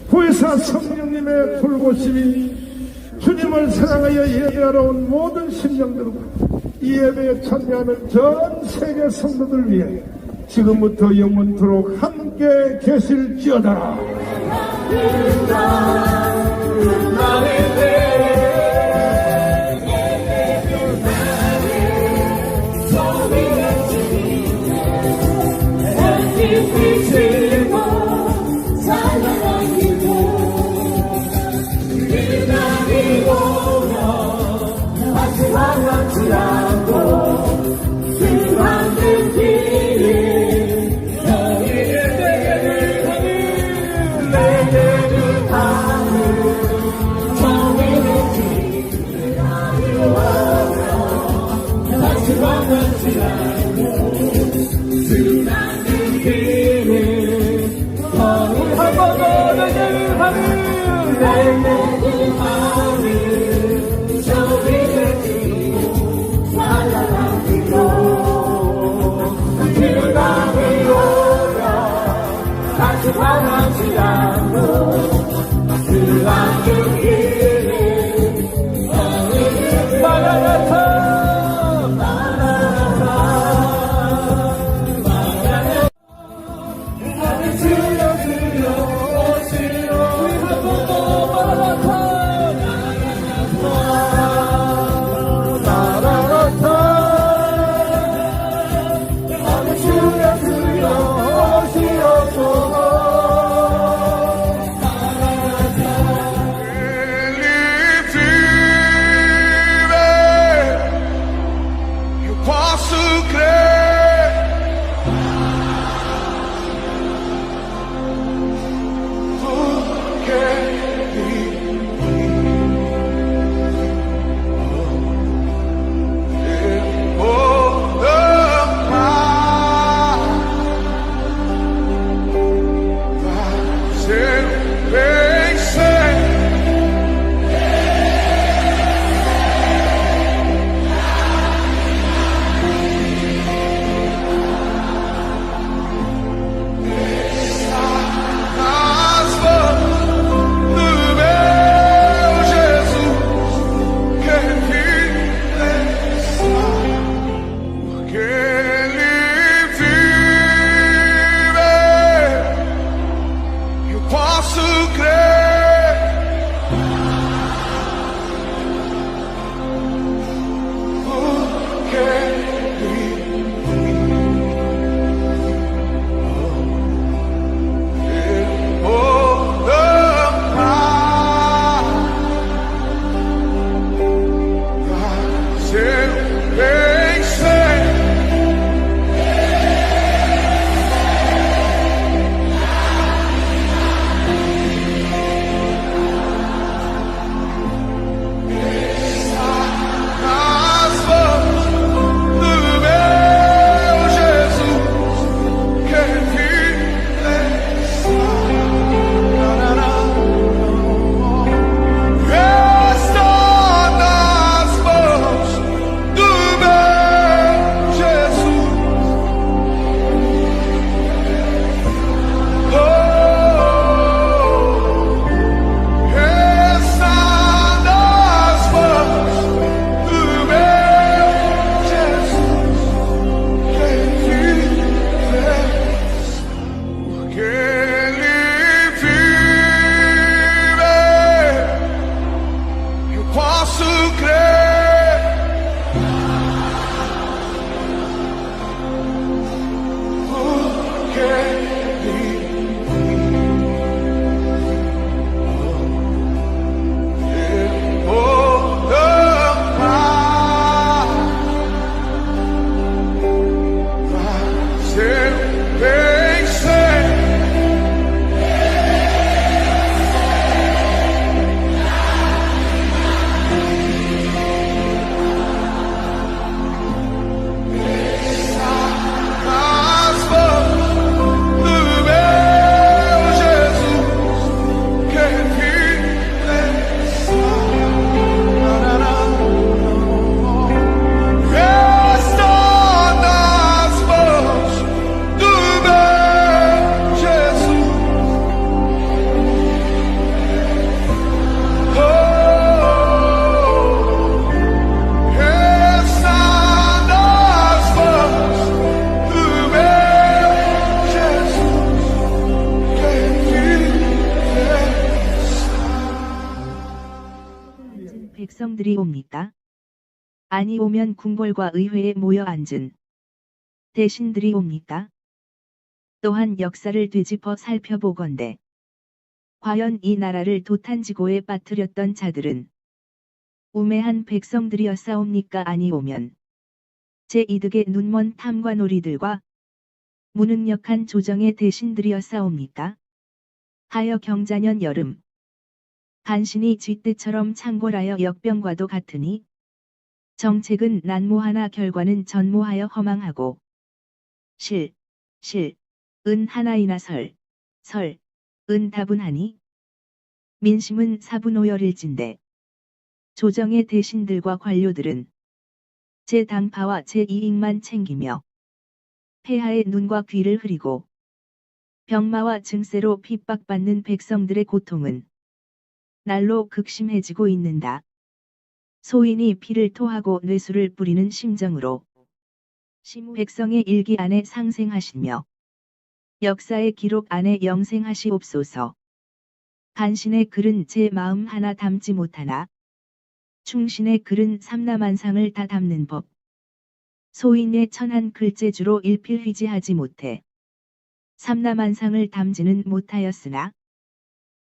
부의사 성령님의 돌보심이 주님을 사랑하여 예배하러 온 모든 심령들과 이 예배에 참여하는 전 세계 성도들 위해 지금부터 영원토록 함께 계실지어다. 백성들이 옵니까? 아니 오면 궁궐과 의회에 모여 앉은 대신들이 옵니까? 또한 역사를 되짚어 살펴보건대 과연 이 나라를 도탄지고에 빠뜨렸던 자들은 우매한 백성들이었사옵니까? 아니 오면 제2득의 눈먼 탐관오리들과 무능력한 조정의 대신들이었사옵니까? 하여 경자년 여름 간신히 쥐떼처럼 창궐하여 역병과도 같으니 정책은 난무하나 결과는 전무하여 허망하고 은 하나이나 은 다분하니 민심은 사분오열일진데 조정의 대신들과 관료들은 제 당파와 제 이익만 챙기며 폐하의 눈과 귀를 흐리고 병마와 증세로 핍박받는 백성들의 고통은 날로 극심해지고 있는다. 소인이 피를 토하고 뇌수를 뿌리는 심정으로 백성의 일기 안에 상생하시며 역사의 기록 안에 영생하시옵소서. 간신의 글은 제 마음 하나 담지 못하나 충신의 글은 삼라만상을 다 담는 법. 소인의 천한 글재주로 일필휘지하지 못해 삼라만상을 담지는 못하였으나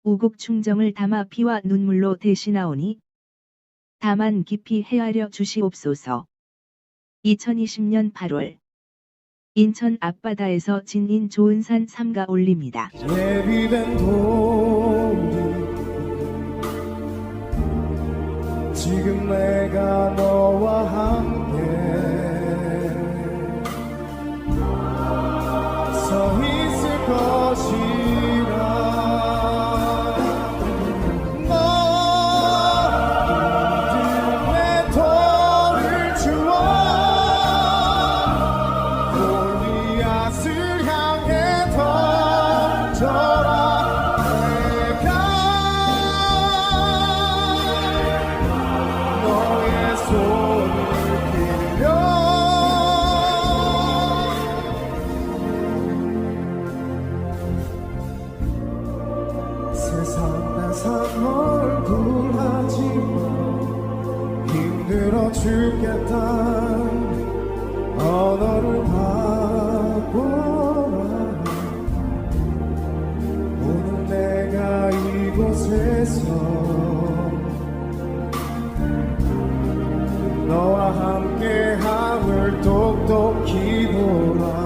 우국 충정을 담아 피와 눈물로 대신하오니 다만 깊이 헤아려 주시옵소서. 2020년 8월 인천 앞바다에서 진인 조은산 삼가 올립니다. 예비된 돌이 지금 내가 너와 함께 서 있을 것이라. 죽겠다 언어를 바꿔라. 오늘 내가 이곳에서 너와 함께함을 똑똑히 보라.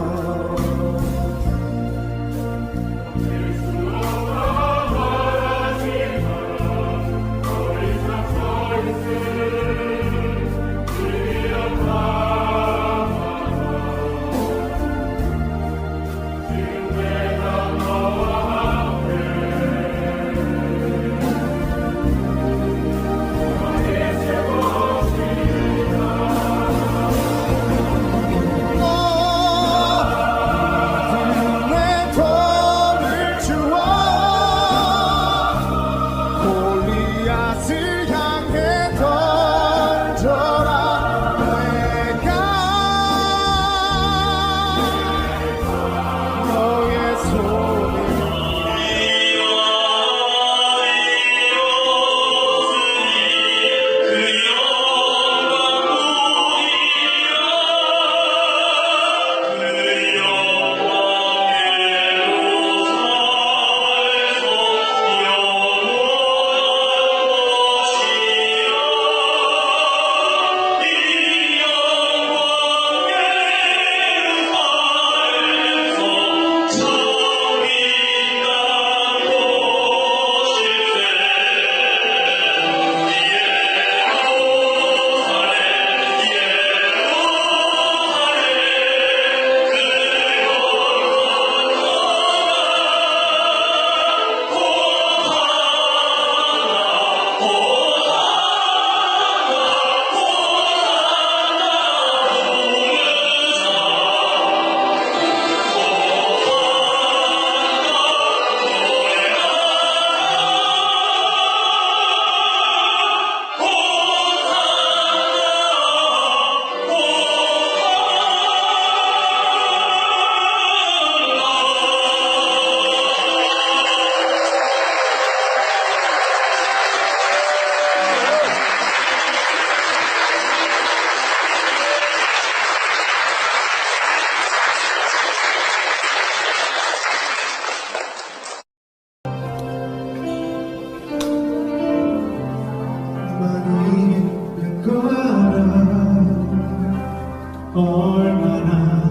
얼마나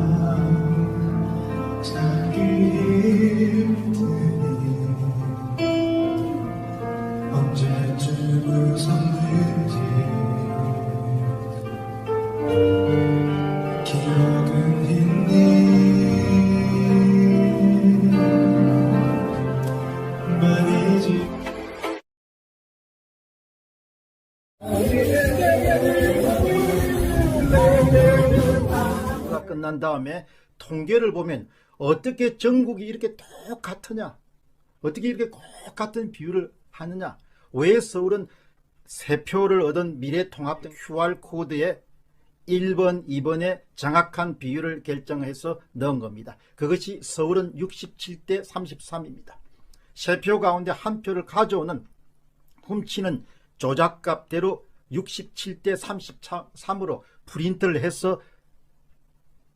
찾기 힘드니 언제쯤 웃었는지 기억은 있니 말이지. 가 끝난 다음에 통계를 보면 어떻게 전국이 이렇게 똑같으냐, 어떻게 이렇게 똑같은 비율을 하느냐, 왜 서울은 3표를 얻은 미래통합당 QR코드에 1번, 2번에 정확한 비율을 결정해서 넣은 겁니다. 그것이 서울은 67대 33입니다. 3표 가운데 1표를 가져오는 훔치는 조작값대로 67대 33으로 프린트를 해서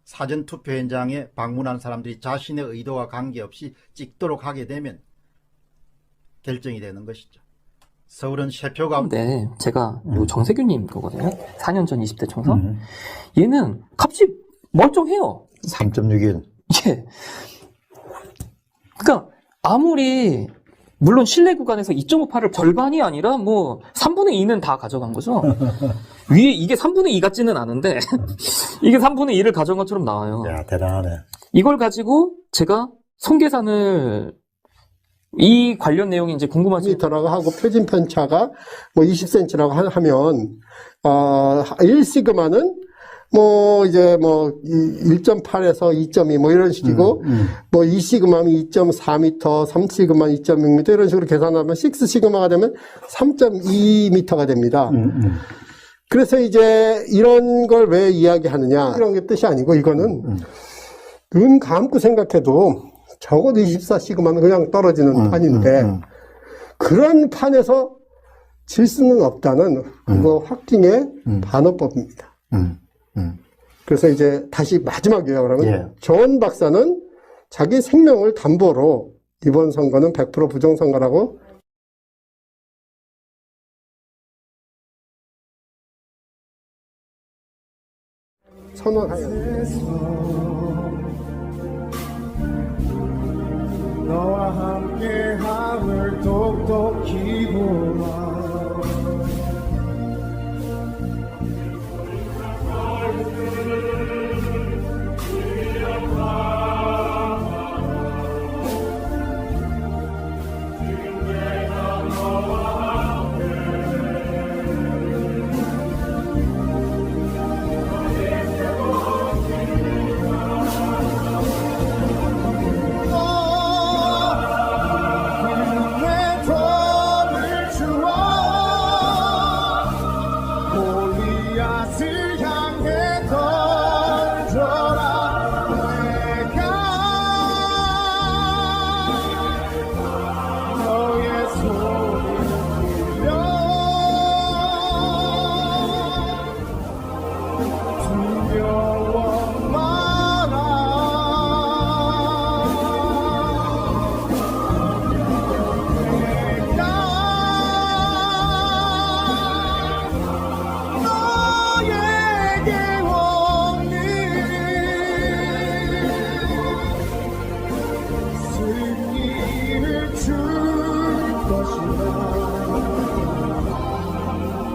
사전투표 현장에 방문한 사람들이 자신의 의도와 관계없이 찍도록 하게 되면 결정이 되는 것이죠. 서울은 3표 가운데 네, 제가 요 정세균님 거거든요. 4년 전 20대 총선. 얘는 값이 멀쩡해요. 3.61. 예. 그러니까 아무리 물론 신뢰 구간에서 2.58을 절반이 아니라 뭐 3분의 2는 다 가져간 거죠. 위에 이게 3분의 2 같지는 않은데 이게 3분의 2를 가져간 것처럼 나와요. 야, 대단하네. 이걸 가지고 제가 손계산을 이 관련 내용이 이제 궁금하신 미터라고 하고 표준 편차가 뭐 20cm라고 하면 1시그마는 뭐 이제 뭐 1.8에서 2.2 뭐 이런 식이고 뭐 2시그마면 2.4m, 3시그마는 2.6m 이런 식으로 계산하면 6시그마가 되면 3.2m가 됩니다. 그래서 이제 이런 걸 왜 이야기하느냐 이런 게 뜻이 아니고 이거는 눈 감고 생각해도 적어도 24시그마는 그냥 떨어지는 판인데 그런 판에서 질 수는 없다는 그거 확증의 반어법입니다. 그래서 이제 다시 마지막 요약을 하면 전 박사는 자기 생명을 담보로 이번 선거는 100% 부정선거라고 선언하였습니다. 너와 함께함을 똑똑히 보라.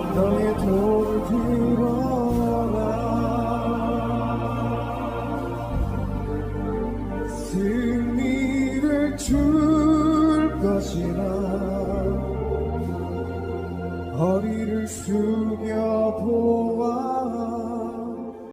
너의 손을 들어라. 승리를 줄 것이라. 허리를 숙여 보아